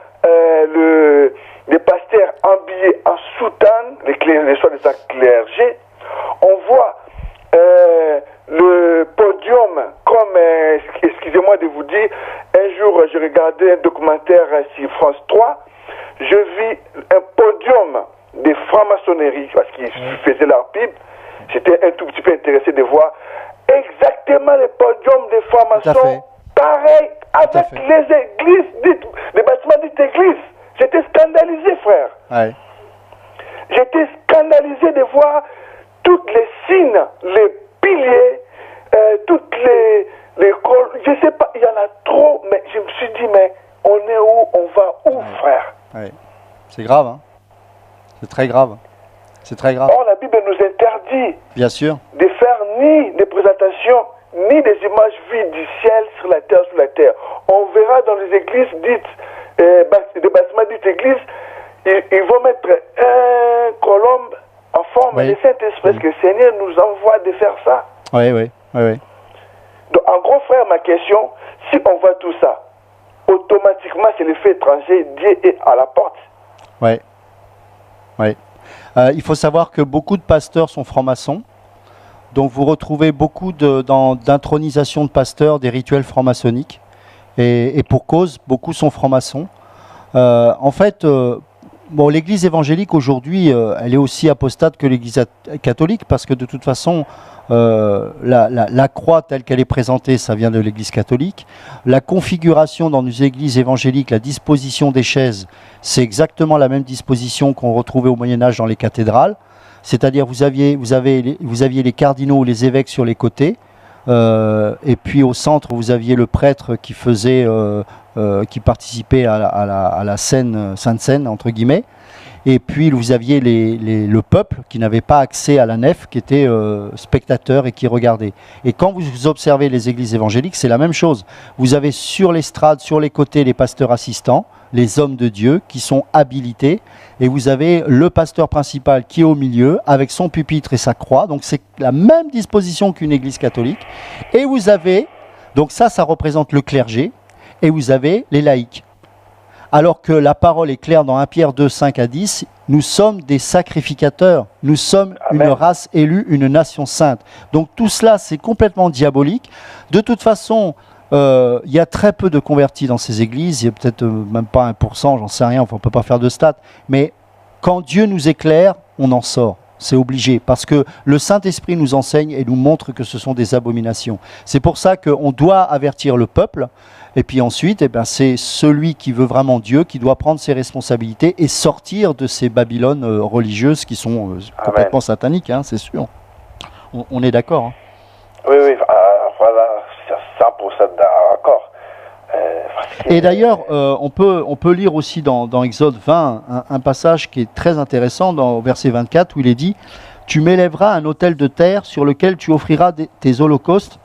les pasteurs habillés en soutane, les soi-disant clergés, on voit le podium, comme, excusez-moi de vous dire, un jour je regardais un documentaire sur France 3, je vis un podium des francs-maçonneries, parce qu'ils faisaient leur pub. J'étais un tout petit peu intéressé de voir exactement les podiums des francs-maçons, pareil avec les églises dites, les bâtiments dites églises. J'étais scandalisé, frère. Ouais. J'étais scandalisé de voir toutes les signes, les piliers, toutes les je sais pas, il y en a trop, mais je me suis dit, mais on est où, on va où, frère? Ouais. C'est grave, hein. C'est très grave. C'est très grave. Or, la Bible nous interdit Bien sûr. de faire ni des présentations, ni des images vides du ciel sur la terre, On verra dans les églises dites, des bâtiments dites églises, ils vont mettre un colombe en forme de Saint-Esprit, parce que le Seigneur nous envoie de faire ça. Oui. Donc, en gros, frère, ma question, si on voit tout ça, automatiquement, c'est l'effet étranger, Dieu est à la porte. Oui. Il faut savoir que beaucoup de pasteurs sont francs-maçons. Donc vous retrouvez beaucoup d'intronisation de pasteurs, des rituels francs-maçonniques. Et pour cause, beaucoup sont francs-maçons. En fait, l'église évangélique aujourd'hui, elle est aussi apostate que l'église catholique, parce que de toute façon, la croix telle qu'elle est présentée, ça vient de l'église catholique. La configuration dans nos églises évangéliques, la disposition des chaises, c'est exactement la même disposition qu'on retrouvait au Moyen-Âge dans les cathédrales. C'est-à-dire vous aviez les cardinaux ou les évêques sur les côtés, et puis au centre vous aviez le prêtre qui faisait, qui participait à la scène, Sainte Seine entre guillemets, et puis vous aviez le peuple qui n'avait pas accès à la nef, qui était spectateur et qui regardait. Et quand vous observez les églises évangéliques, c'est la même chose. Vous avez sur l'estrade, sur les côtés, les pasteurs assistants, les hommes de Dieu qui sont habilités, et vous avez le pasteur principal qui est au milieu avec son pupitre et sa croix, donc c'est la même disposition qu'une église catholique, et vous avez, donc ça représente le clergé, et vous avez les laïcs. Alors que la parole est claire dans 1 Pierre 2, 5 à 10, nous sommes des sacrificateurs, nous sommes une race élue, une nation sainte. Donc tout cela c'est complètement diabolique. De toute façon, il y a très peu de convertis dans ces églises, il y a peut-être même pas 1%, j'en sais rien, enfin, on ne peut pas faire de stats, mais quand Dieu nous éclaire, on en sort. C'est obligé, parce que le Saint-Esprit nous enseigne et nous montre que ce sont des abominations. C'est pour ça qu'on doit avertir le peuple, et puis ensuite, c'est celui qui veut vraiment Dieu qui doit prendre ses responsabilités et sortir de ces Babylones religieuses qui sont complètement sataniques, hein, c'est sûr. On est d'accord. Hein. Oui, voilà, 100% d'accord. Et d'ailleurs, on peut lire aussi dans Exode 20 un passage qui est très intéressant dans verset 24 où il est dit « Tu m'élèveras un autel de terre sur lequel tu offriras tes holocaustes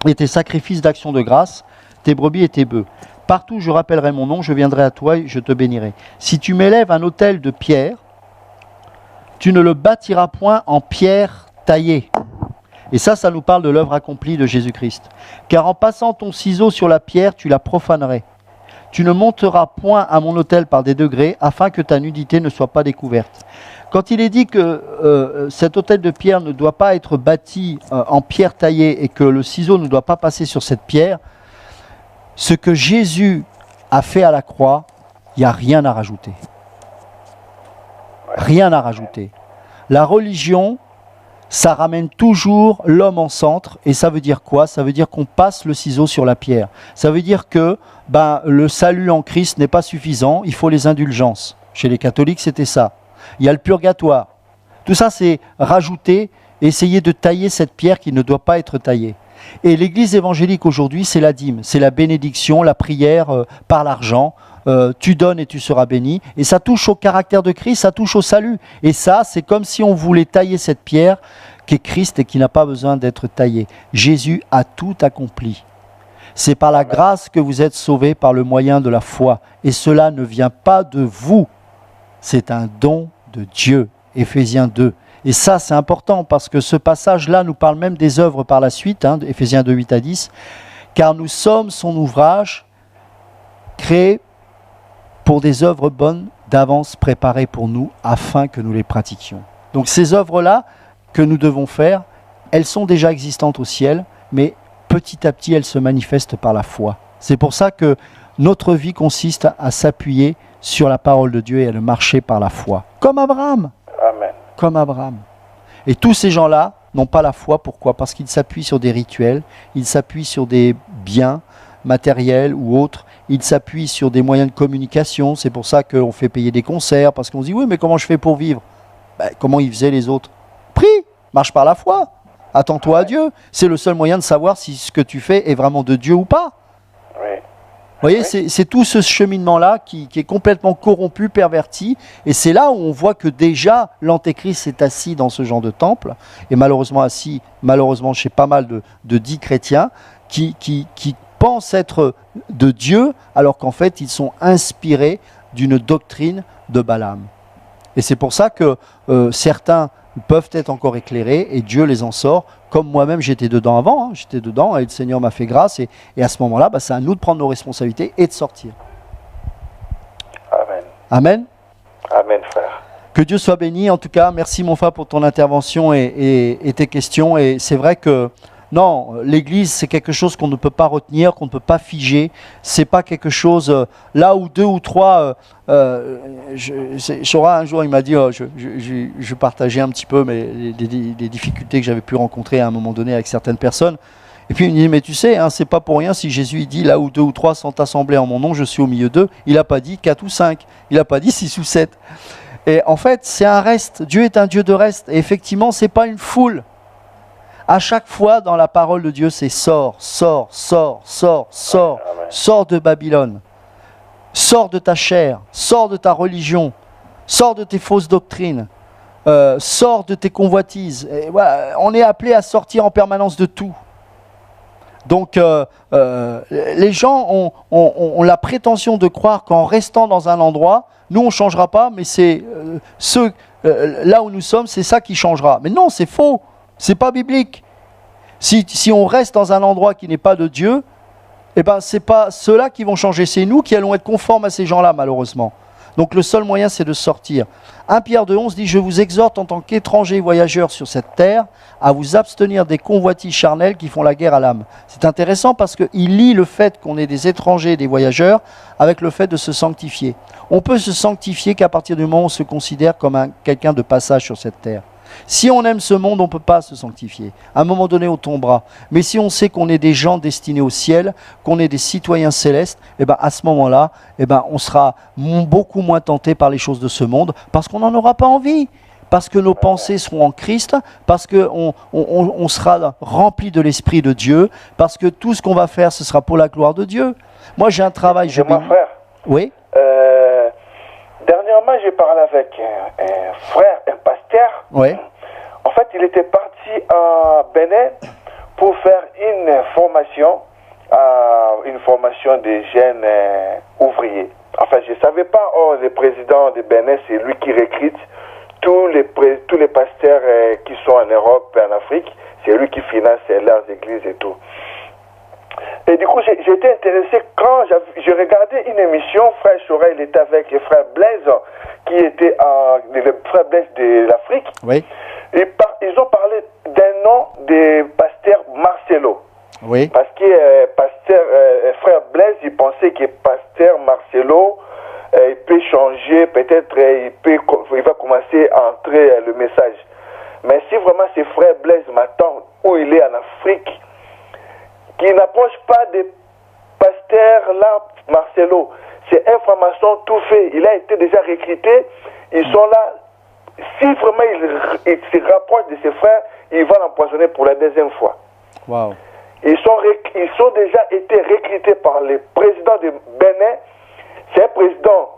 et tes sacrifices d'action de grâce, tes brebis et tes bœufs. Partout où je rappellerai mon nom, je viendrai à toi et je te bénirai. Si tu m'élèves un autel de pierre, tu ne le bâtiras point en pierre taillée. » Et ça nous parle de l'œuvre accomplie de Jésus-Christ. « Car en passant ton ciseau sur la pierre, tu la profanerais. Tu ne monteras point à mon autel par des degrés, afin que ta nudité ne soit pas découverte. » Quand il est dit que cet autel de pierre ne doit pas être bâti en pierre taillée et que le ciseau ne doit pas passer sur cette pierre, ce que Jésus a fait à la croix, il n'y a rien à rajouter. Rien à rajouter. La religion, ça ramène toujours l'homme en centre, et ça veut dire quoi? Ça veut dire qu'on passe le ciseau sur la pierre. Ça veut dire que le salut en Christ n'est pas suffisant, il faut les indulgences. Chez les catholiques, c'était ça. Il y a le purgatoire. Tout ça, c'est rajouter, essayer de tailler cette pierre qui ne doit pas être taillée. Et l'église évangélique aujourd'hui, c'est la dîme, c'est la bénédiction, la prière par l'argent. Tu donnes et tu seras béni. Et ça touche au caractère de Christ, ça touche au salut. Et ça, c'est comme si on voulait tailler cette pierre qui est Christ et qui n'a pas besoin d'être taillée. Jésus a tout accompli. C'est par la grâce que vous êtes sauvés par le moyen de la foi. Et cela ne vient pas de vous. C'est un don de Dieu. Éphésiens 2. Et ça, c'est important parce que ce passage-là nous parle même des œuvres par la suite, Éphésiens 2, 8 à 10. Car nous sommes son ouvrage créé pour des œuvres bonnes d'avance préparées pour nous afin que nous les pratiquions. Donc ces œuvres-là que nous devons faire, elles sont déjà existantes au ciel, mais petit à petit, elles se manifestent par la foi. C'est pour ça que notre vie consiste à s'appuyer sur la parole de Dieu et à le marcher par la foi. Comme Abraham. Amen. Comme Abraham. Et tous ces gens-là n'ont pas la foi. Pourquoi? Parce qu'ils s'appuient sur des rituels, ils s'appuient sur des biens matériels ou autres, ils s'appuient sur des moyens de communication. C'est pour ça qu'on fait payer des concerts, parce qu'on se dit, oui, mais comment je fais pour vivre? Comment ils faisaient les autres? Prie, marche par la foi, attends-toi à Dieu. C'est le seul moyen de savoir si ce que tu fais est vraiment de Dieu ou pas. Vous voyez, c'est tout ce cheminement-là qui est complètement corrompu, perverti. Et c'est là où on voit que déjà l'Antéchrist est assis dans ce genre de temple, et malheureusement chez pas mal de dits chrétiens, qui pensent être de Dieu, alors qu'en fait ils sont inspirés d'une doctrine de Balaam. Et c'est pour ça que certains peuvent être encore éclairés, et Dieu les en sort. Comme moi-même, j'étais dedans avant, j'étais dedans, et le Seigneur m'a fait grâce, et à ce moment-là, c'est à nous de prendre nos responsabilités et de sortir. Amen. Amen. Amen, frère. Que Dieu soit béni. En tout cas, merci mon frère pour ton intervention et tes questions. Et c'est vrai que, non, l'Église, c'est quelque chose qu'on ne peut pas retenir, qu'on ne peut pas figer. C'est pas quelque chose, là où 2 ou 3... Chora, un jour, il m'a dit, je partageais un petit peu les difficultés que j'avais pu rencontrer à un moment donné avec certaines personnes. Et puis il me dit, mais tu sais, c'est pas pour rien si Jésus il dit, là où 2 ou 3 sont assemblés en mon nom, je suis au milieu d'eux. Il n'a pas dit 4 ou 5, il n'a pas dit 6 ou 7. Et en fait, c'est un reste. Dieu est un Dieu de reste. Et effectivement, c'est pas une foule. À chaque fois, dans la parole de Dieu, c'est sors, sors, sors, sors, sors, sors de Babylone. Sors de ta chair, sors de ta religion, sors de tes fausses doctrines, sors de tes convoitises. Et voilà, on est appelé à sortir en permanence de tout. Donc, les gens ont la prétention de croire qu'en restant dans un endroit, nous on ne changera pas, mais c'est là où nous sommes, c'est ça qui changera. Mais non, c'est faux, c'est pas biblique. Si on reste dans un endroit qui n'est pas de Dieu, ce n'est pas ceux-là qui vont changer, c'est nous qui allons être conformes à ces gens-là, malheureusement. Donc le seul moyen, c'est de sortir. 1 Pierre 2,11 dit « Je vous exhorte en tant qu'étrangers et voyageurs sur cette terre à vous abstenir des convoitises charnelles qui font la guerre à l'âme. » C'est intéressant parce qu'il lie le fait qu'on est des étrangers et des voyageurs avec le fait de se sanctifier. On peut se sanctifier qu'à partir du moment où on se considère comme quelqu'un de passage sur cette terre. Si on aime ce monde, on ne peut pas se sanctifier. À un moment donné, on tombera. Mais si on sait qu'on est des gens destinés au ciel, qu'on est des citoyens célestes, à ce moment-là, on sera beaucoup moins tenté par les choses de ce monde, parce qu'on n'en aura pas envie, parce que nos pensées seront en Christ, parce qu'on sera rempli de l'Esprit de Dieu, parce que tout ce qu'on va faire, ce sera pour la gloire de Dieu. Moi, j'ai un travail... Mon frère. Oui. Dernièrement, j'ai parlé avec un frère, un pasteur. Oui. En fait, il était parti à Bénin pour faire une formation des jeunes ouvriers. Enfin, je ne savais pas, le président de Bénin, c'est lui qui recrute tous les pasteurs qui sont en Europe et en Afrique. C'est lui qui finance leurs églises et tout. Et du coup, j'étais intéressé quand je regardais une émission, frère Chora, il était avec le frère Blaise, qui était le frère Blaise de l'Afrique. Oui. Et ils ont parlé d'un nom de pasteur Marcelo. Oui. Parce que frère Blaise, il pensait que pasteur Marcelo, il peut changer, peut-être il va commencer à entrer le message. Mais si vraiment c'est frère Blaise m'attend, où il est en Afrique, qui n'approche pas des pasteurs là, Marcelo. C'est un franc-maçon tout fait. Il a été déjà recruté. Ils sont là. Si vraiment il se rapproche de ses frères, il va l'empoisonner pour la deuxième fois. Wow. Ils sont déjà été recrutés par le président de Bénin. C'est un président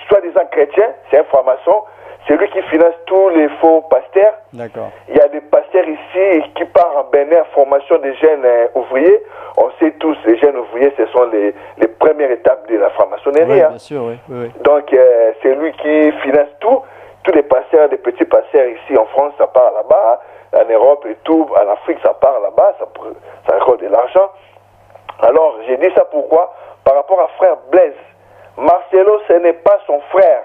soi-disant chrétien, c'est un franc-maçon. C'est lui qui finance tous les faux pasteurs. D'accord. Il y a des pasteurs ici qui partent en Bénin en formation des jeunes ouvriers. On sait tous, les jeunes ouvriers, ce sont les premières étapes de la franc-maçonnerie. Oui, bien sûr, oui. Donc, c'est lui qui finance tout. Tous les pasteurs, des petits pasteurs ici en France, ça part là-bas. En Europe et tout, en Afrique, ça part là-bas. Ça récolte de l'argent. Alors, j'ai dit ça pourquoi? Par rapport à frère Blaise. Marcelo, ce n'est pas son frère.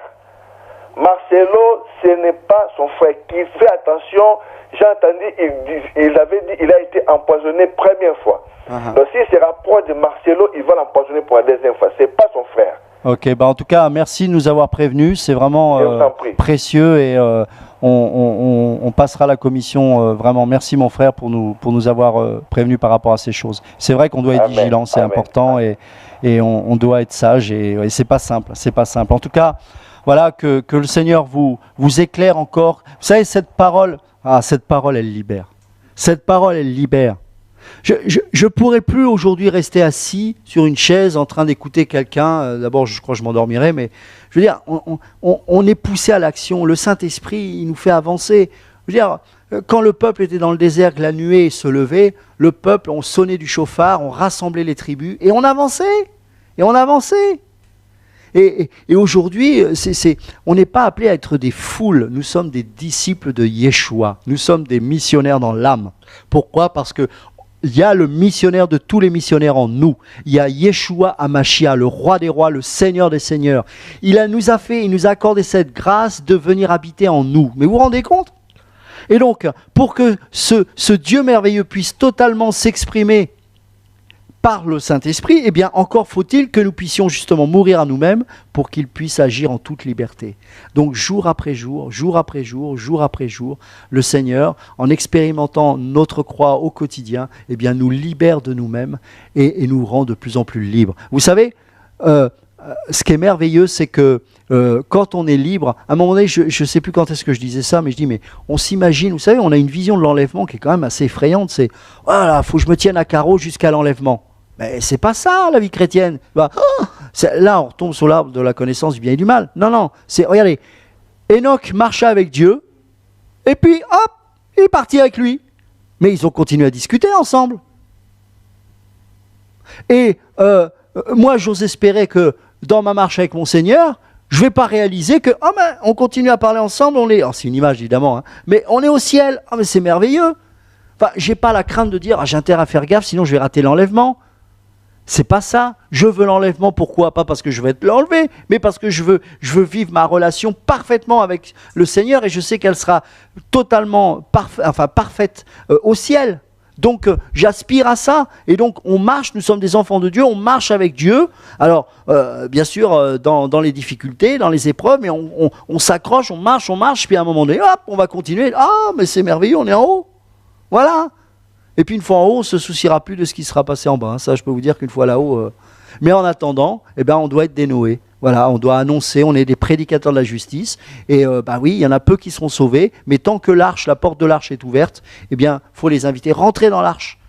Marcelo, ce n'est pas son frère. Qu'il fait attention. J'ai entendu, il avait dit, il a été empoisonné première fois. Donc s'il se rapproche de Marcelo, il va l'empoisonner pour la deuxième fois. C'est pas son frère. Ok, en tout cas, merci de nous avoir prévenus. C'est vraiment précieux et on passera à la commission. Vraiment, merci mon frère pour nous avoir prévenus par rapport à ces choses. C'est vrai qu'on doit être vigilant, c'est important. et on doit être sage, et c'est pas simple, c'est pas simple. En tout cas, voilà, que le Seigneur vous éclaire encore. Vous savez, cette parole, elle libère. Cette parole, elle libère. Je pourrais plus aujourd'hui rester assis sur une chaise en train d'écouter quelqu'un. D'abord, je crois que je m'endormirais, mais je veux dire, on est poussé à l'action. Le Saint-Esprit, il nous fait avancer. Je veux dire, quand le peuple était dans le désert, que la nuée se levait, le peuple, on sonnait du chauffard, on rassemblait les tribus, et on avançait. Et on avançait. Et aujourd'hui, on n'est pas appelé à être des foules. Nous sommes des disciples de Yeshua. Nous sommes des missionnaires dans l'âme. Pourquoi ? Parce que il y a le missionnaire de tous les missionnaires en nous. Il y a Yeshua Hamashia, le roi des rois, le Seigneur des seigneurs. Il nous a accordé cette grâce de venir habiter en nous. Mais vous vous rendez compte ? Et donc, pour que ce Dieu merveilleux puisse totalement s'exprimer par le Saint-Esprit, eh bien, encore faut-il que nous puissions justement mourir à nous-mêmes pour qu'il puisse agir en toute liberté. Donc, jour après jour, jour après jour, jour après jour, le Seigneur, en expérimentant notre croix au quotidien, eh bien, nous libère de nous-mêmes et nous rend de plus en plus libres. Vous savez, ce qui est merveilleux, c'est que quand on est libre, à un moment donné, je ne sais plus quand est-ce que je disais ça, mais je dis, mais on s'imagine, vous savez, on a une vision de l'enlèvement qui est quand même assez effrayante, c'est, voilà, il faut que je me tienne à carreau jusqu'à l'enlèvement. Mais c'est pas ça, la vie chrétienne. Là, on retombe sur l'arbre de la connaissance du bien et du mal. Non, regardez, Enoch marcha avec Dieu, et puis, hop, il est parti avec lui. Mais ils ont continué à discuter ensemble. Et moi, j'ose espérer que dans ma marche avec mon Seigneur, je ne vais pas réaliser que, on continue à parler ensemble, c'est une image évidemment, hein, mais on est au ciel, mais c'est merveilleux. Enfin, j'ai pas la crainte de dire, j'ai intérêt à faire gaffe, sinon je vais rater l'enlèvement. C'est pas ça. Je veux l'enlèvement, pourquoi ? Pas parce que je vais être l'enlever, mais parce que je veux vivre ma relation parfaitement avec le Seigneur et je sais qu'elle sera totalement parfaite au ciel. Donc j'aspire à ça et donc on marche, nous sommes des enfants de Dieu, on marche avec Dieu. Alors bien sûr dans les difficultés, dans les épreuves, mais on s'accroche, on marche, puis à un moment donné, hop, on va continuer. Ah, mais c'est merveilleux, on est en haut. Voilà. Et puis une fois en haut, on ne se souciera plus de ce qui sera passé en bas. Hein. Ça, je peux vous dire qu'une fois là-haut... Mais en attendant, on doit être des Noé. Voilà, on doit annoncer, on est des prédicateurs de la justice. Et oui, il y en a peu qui seront sauvés. Mais tant que la porte de l'arche est ouverte, il faut les inviter. Rentrez dans l'arche.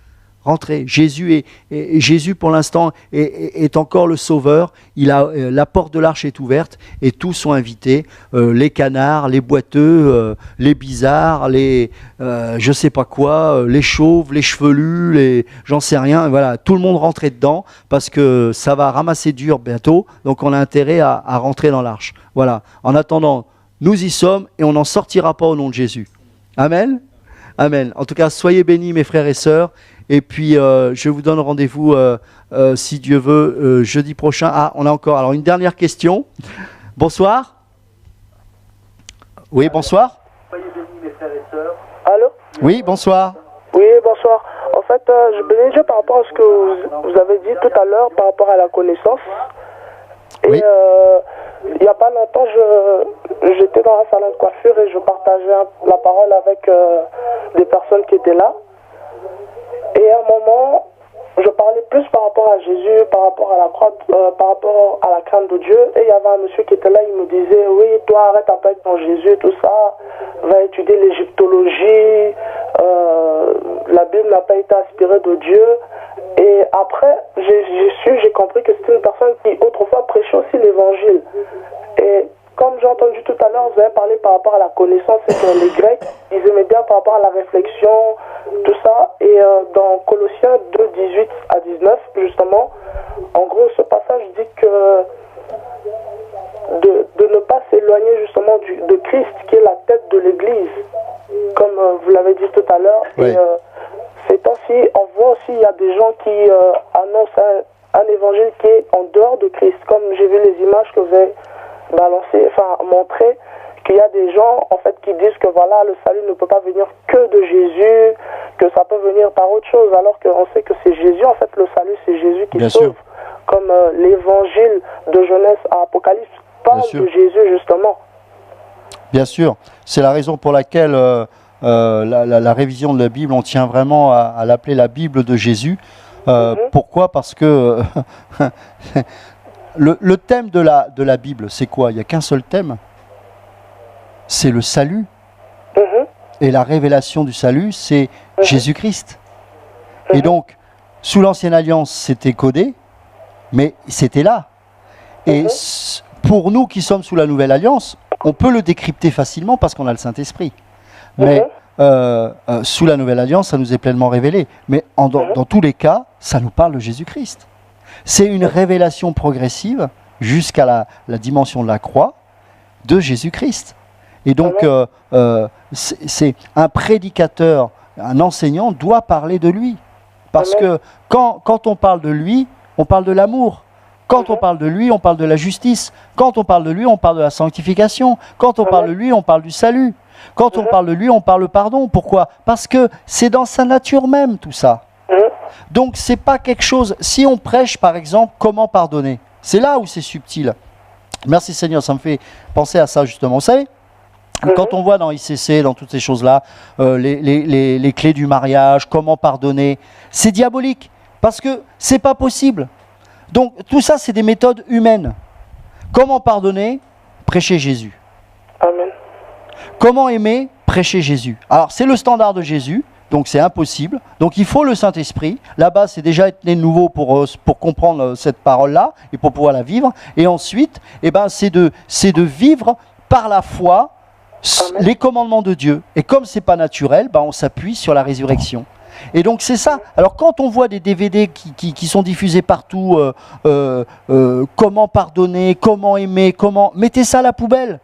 Rentrez. Jésus pour l'instant, est encore le sauveur. La porte de l'arche est ouverte et tous sont invités. Les canards, les boiteux, les bizarres, les je sais pas quoi, les chauves, les chevelus, j'en sais rien. Voilà, tout le monde rentrait dedans parce que ça va ramasser dur bientôt. Donc on a intérêt à rentrer dans l'arche. Voilà. En attendant, nous y sommes et on n'en sortira pas au nom de Jésus. Amen. Amen. En tout cas, soyez bénis mes frères et sœurs. Et puis, je vous donne rendez-vous, si Dieu veut, jeudi prochain. Ah, on a encore alors une dernière question. Bonsoir. Oui, bonsoir. Soyez bénis, mes frères et sœurs. Allô ? Oui, bonsoir. Oui, bonsoir. En fait, je bénis Dieu par rapport à ce que vous avez dit tout à l'heure par rapport à la connaissance. Et Oui. il n'y a pas longtemps, j'étais dans un salon de coiffure et je partageais la parole avec des personnes qui étaient là. Et à un moment, je parlais plus par rapport à Jésus, par rapport à la croix, par rapport à la crainte de Dieu. Et il y avait un monsieur qui était là, il me disait, oui, toi arrête un peu avec ton Jésus, tout ça, va étudier l'égyptologie, la Bible n'a pas été inspirée de Dieu. Et après, j'ai compris que c'était une personne qui autrefois prêchait aussi l'évangile. Et comme j'ai entendu tout à l'heure, vous avez parlé par rapport à la connaissance et que les Grecs, ils aimaient bien par rapport à la réflexion, tout ça. Et dans Colossiens 2, 18 à 19, justement, en gros, ce passage dit que de ne pas s'éloigner justement de Christ, qui est la tête de l'Église, comme vous l'avez dit tout à l'heure. Oui. Et ces temps-ci, on voit aussi, il y a des gens qui annoncent un évangile qui est en dehors de Christ, comme j'ai vu les images que vous avez montrer qu'il y a des gens en fait qui disent que voilà, le salut ne peut pas venir que de Jésus, que ça peut venir par autre chose, alors qu'on sait que c'est Jésus, en fait le salut c'est Jésus qui Bien sauve, sûr. comme l'évangile de Genèse à Apocalypse parle Bien sûr. de Jésus justement. Bien sûr, c'est la raison pour laquelle la révision de la Bible, on tient vraiment à l'appeler la Bible de Jésus. Pourquoi? Parce que le thème de la Bible, c'est quoi? Il n'y a qu'un seul thème. C'est le salut. Et la révélation du salut, c'est Jésus-Christ. Et donc, sous l'Ancienne Alliance, c'était codé, mais c'était là. Et pour nous qui sommes sous la Nouvelle Alliance, on peut le décrypter facilement parce qu'on a le Saint-Esprit. Mais sous la Nouvelle Alliance, ça nous est pleinement révélé. Mais dans tous les cas, ça nous parle de Jésus-Christ. C'est une révélation progressive jusqu'à la dimension de la croix de Jésus-Christ. Et donc, c'est un prédicateur, un enseignant doit parler de lui. Parce que quand on parle de lui, on parle de l'amour. Quand on parle de lui, on parle de la justice. Quand on parle de lui, on parle de la sanctification. Quand on parle de lui, on parle du salut. Quand on parle de lui, on parle de pardon. Pourquoi? Parce que c'est dans sa nature même tout ça. Donc c'est pas quelque chose... Si on prêche par exemple comment pardonner, c'est là où c'est subtil. Merci Seigneur, ça me fait penser à ça justement. Vous savez, quand on voit dans ICC, dans toutes ces choses-là, les clés du mariage, comment pardonner, c'est diabolique, parce que c'est pas possible. Donc tout ça, c'est des méthodes humaines. Comment pardonner? Prêcher Jésus. Amen. Comment aimer? Prêcher Jésus. Alors c'est le standard de Jésus, donc c'est impossible. Donc il faut le Saint-Esprit. Là-bas, c'est déjà être né de nouveau pour comprendre cette parole-là et pour pouvoir la vivre. Et ensuite, c'est de vivre par la foi les commandements de Dieu. Et comme c'est pas naturel, on s'appuie sur la résurrection. Et donc c'est ça. Alors quand on voit des DVD qui sont diffusés partout, comment pardonner, comment aimer, mettez ça à la poubelle.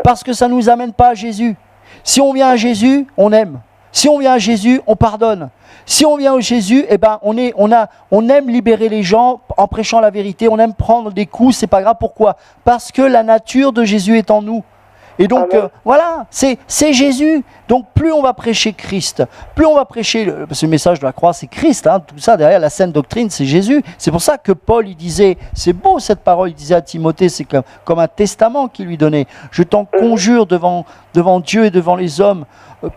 Parce que ça ne nous amène pas à Jésus. Si on vient à Jésus, on aime. Si on vient à Jésus, on pardonne. Si on vient à Jésus, on aime libérer les gens en prêchant la vérité. On aime prendre des coups, c'est pas grave. Pourquoi? Parce que la nature de Jésus est en nous. Et donc, voilà, c'est Jésus. Donc, plus on va prêcher Christ, plus on va prêcher, parce que le message de la croix, c'est Christ, tout ça derrière la saine doctrine, c'est Jésus. C'est pour ça que Paul, il disait, c'est beau cette parole, il disait à Timothée, c'est comme un testament qu'il lui donnait. Je t'en conjure devant Dieu et devant les hommes,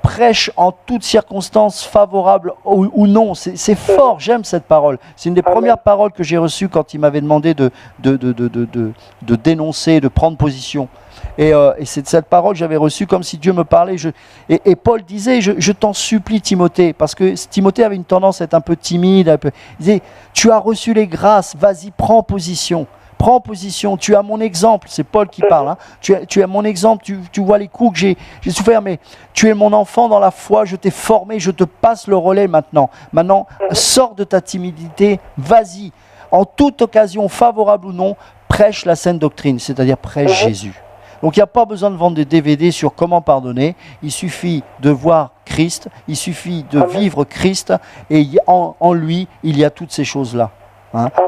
prêche en toutes circonstances favorables ou non. C'est fort, j'aime cette parole. C'est une des premières paroles que j'ai reçues quand il m'avait demandé de dénoncer, de prendre position. Et c'est cette parole que j'avais reçue comme si Dieu me parlait. Et Paul disait, je t'en supplie Timothée, parce que Timothée avait une tendance à être un peu timide. Il disait, tu as reçu les grâces, vas-y, prends position. Prends position, tu as mon exemple, c'est Paul qui parle, tu as mon exemple, tu vois les coups que j'ai souffert, mais tu es mon enfant dans la foi, je t'ai formé, je te passe le relais maintenant. Maintenant, sors de ta timidité, vas-y, en toute occasion, favorable ou non, prêche la saine doctrine, c'est-à-dire prêche Jésus. Donc il n'y a pas besoin de vendre des DVD sur comment pardonner, il suffit de voir Christ, il suffit de vivre Christ, et en lui, il y a toutes ces choses-là.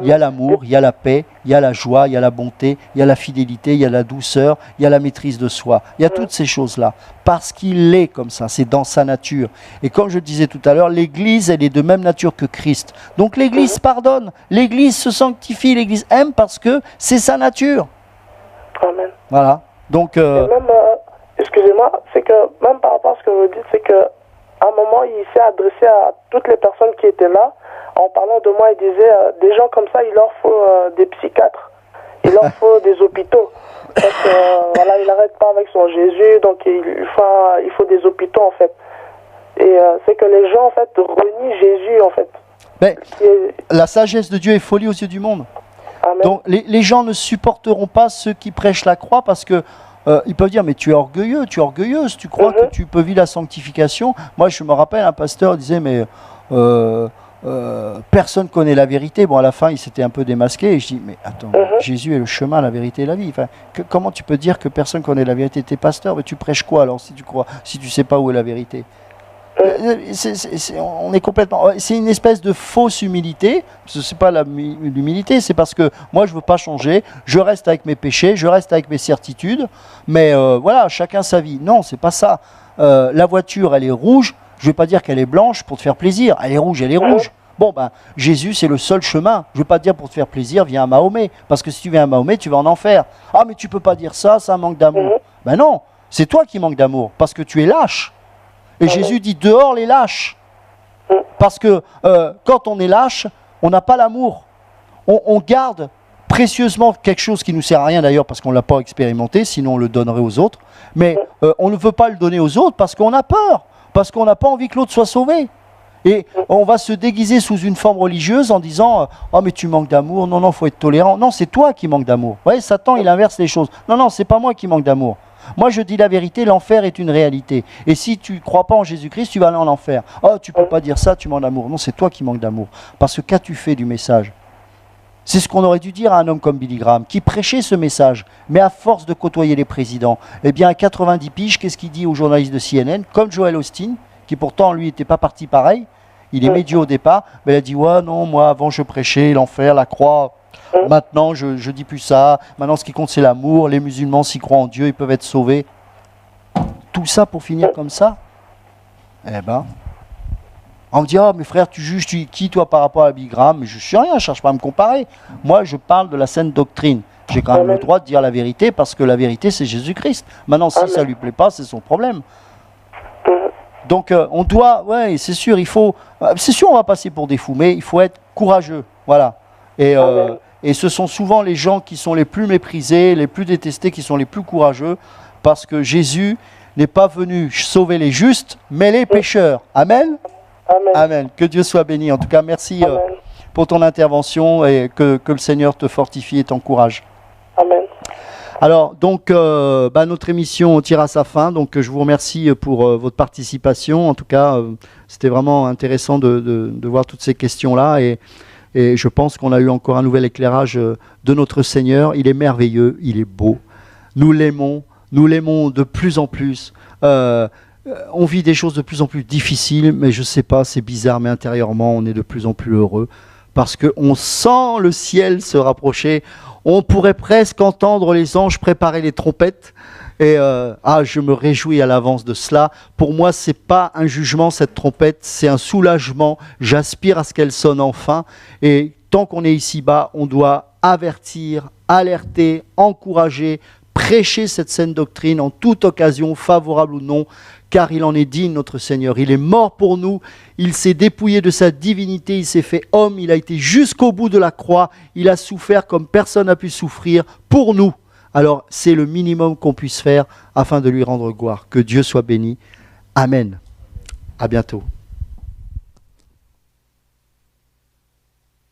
Il y a l'amour, il y a la paix, il y a la joie, il y a la bonté, il y a la fidélité, il y a la douceur, il y a la maîtrise de soi. Il y a toutes ces choses-là. Parce qu'il est comme ça, c'est dans sa nature. Et comme je disais tout à l'heure, l'Église, elle est de même nature que Christ. Donc l'Église pardonne, l'Église se sanctifie, l'Église aime parce que c'est sa nature. Amen. Voilà. Donc, excusez-moi, c'est que même par rapport à ce que vous dites, c'est que à un moment, il s'est adressé à toutes les personnes qui étaient là. En parlant de moi, il disait, des gens comme ça, il leur faut des psychiatres, il leur faut des hôpitaux. Donc, voilà, il n'arrête pas avec son Jésus, donc il faut des hôpitaux, en fait. Et c'est que les gens, en fait, renient Jésus, en fait. Mais la sagesse de Dieu est folie aux yeux du monde. Amen. Donc, les gens ne supporteront pas ceux qui prêchent la croix parce que ils peuvent dire, mais tu es orgueilleux, tu es orgueilleuse, tu crois que tu peux vivre la sanctification. Moi, je me rappelle, un pasteur disait, mais... personne connaît la vérité. Bon, à la fin, il s'était un peu démasqué. Et je dis, mais attends, Jésus est le chemin, la vérité et la vie. Enfin, comment tu peux dire que personne connaît la vérité? T'es pasteur, mais tu prêches quoi alors si tu sais pas où est la vérité? On est complètement. C'est une espèce de fausse humilité. C'est pas l'humilité, c'est parce que moi je veux pas changer. Je reste avec mes péchés, je reste avec mes certitudes. Mais voilà, chacun sa vie. Non, c'est pas ça. La voiture, elle est rouge. Je ne vais pas dire qu'elle est blanche pour te faire plaisir. Elle est rouge, elle est rouge. Bon, Jésus, c'est le seul chemin. Je ne veux pas te dire pour te faire plaisir, viens à Mahomet. Parce que si tu viens à Mahomet, tu vas en enfer. Ah, mais tu ne peux pas dire ça, ça manque d'amour. Ben non, c'est toi qui manques d'amour, parce que tu es lâche. Et Jésus dit, dehors les lâches. Parce que quand on est lâche, on n'a pas l'amour. On garde précieusement quelque chose qui ne nous sert à rien d'ailleurs parce qu'on ne l'a pas expérimenté, sinon on le donnerait aux autres. Mais on ne veut pas le donner aux autres parce qu'on a peur, parce qu'on n'a pas envie que l'autre soit sauvé. Et on va se déguiser sous une forme religieuse en disant « Oh mais tu manques d'amour, non, faut être tolérant. » Non, c'est toi qui manques d'amour. Vous voyez, Satan, il inverse les choses. Non, c'est pas moi qui manque d'amour. Moi, je dis la vérité, l'enfer est une réalité. Et si tu ne crois pas en Jésus-Christ, tu vas aller en enfer. Oh, tu peux pas dire ça, tu manques d'amour. Non, c'est toi qui manques d'amour. Parce que qu'as-tu fait du message ? C'est ce qu'on aurait dû dire à un homme comme Billy Graham, qui prêchait ce message. Mais à force de côtoyer les présidents, eh bien, à 90 piges, qu'est-ce qu'il dit aux journalistes de CNN ? Comme Joel Osteen, qui pourtant, lui, n'était pas parti pareil. Il est médiocre au départ, mais il a dit « Ouais, non, moi, avant, je prêchais l'enfer, la croix. Maintenant, je dis plus ça. Maintenant, ce qui compte, c'est l'amour. Les musulmans, s'ils croient en Dieu, ils peuvent être sauvés. » Tout ça pour finir comme ça ? Eh ben, on me dit « Oh, mes frères, tu juges qui, toi, par rapport à Billy Graham ?» Mais je ne suis rien, je ne cherche pas à me comparer. Moi, je parle de la saine doctrine. J'ai quand même le droit de dire la vérité, parce que la vérité, c'est Jésus-Christ. Maintenant, si ça ne lui plaît pas, c'est son problème. Donc on doit, ouais, c'est sûr, c'est sûr on va passer pour des fous, mais il faut être courageux, voilà. Et ce sont souvent les gens qui sont les plus méprisés, les plus détestés, qui sont les plus courageux, parce que Jésus n'est pas venu sauver les justes, mais les pécheurs. Amen. Amen. Amen. Que Dieu soit béni. En tout cas, merci pour ton intervention et que le Seigneur te fortifie et t'encourage. Amen. Alors, donc, notre émission tire à sa fin. Donc, je vous remercie pour votre participation. En tout cas, c'était vraiment intéressant de voir toutes ces questions-là. Et je pense qu'on a eu encore un nouvel éclairage de notre Seigneur. Il est merveilleux, il est beau. Nous l'aimons de plus en plus. On vit des choses de plus en plus difficiles, mais je ne sais pas, c'est bizarre, mais intérieurement, on est de plus en plus heureux. Parce qu'on sent le ciel se rapprocher. On pourrait presque entendre les anges préparer les trompettes. Et je me réjouis à l'avance de cela. Pour moi, ce n'est pas un jugement, cette trompette, c'est un soulagement. J'aspire à ce qu'elle sonne enfin. Et tant qu'on est ici-bas, on doit avertir, alerter, encourager, prêcher cette saine doctrine en toute occasion, favorable ou non, car il en est digne, notre Seigneur. Il est mort pour nous, il s'est dépouillé de sa divinité, il s'est fait homme, il a été jusqu'au bout de la croix, il a souffert comme personne n'a pu souffrir pour nous. Alors c'est le minimum qu'on puisse faire afin de lui rendre gloire. Que Dieu soit béni. Amen. À bientôt.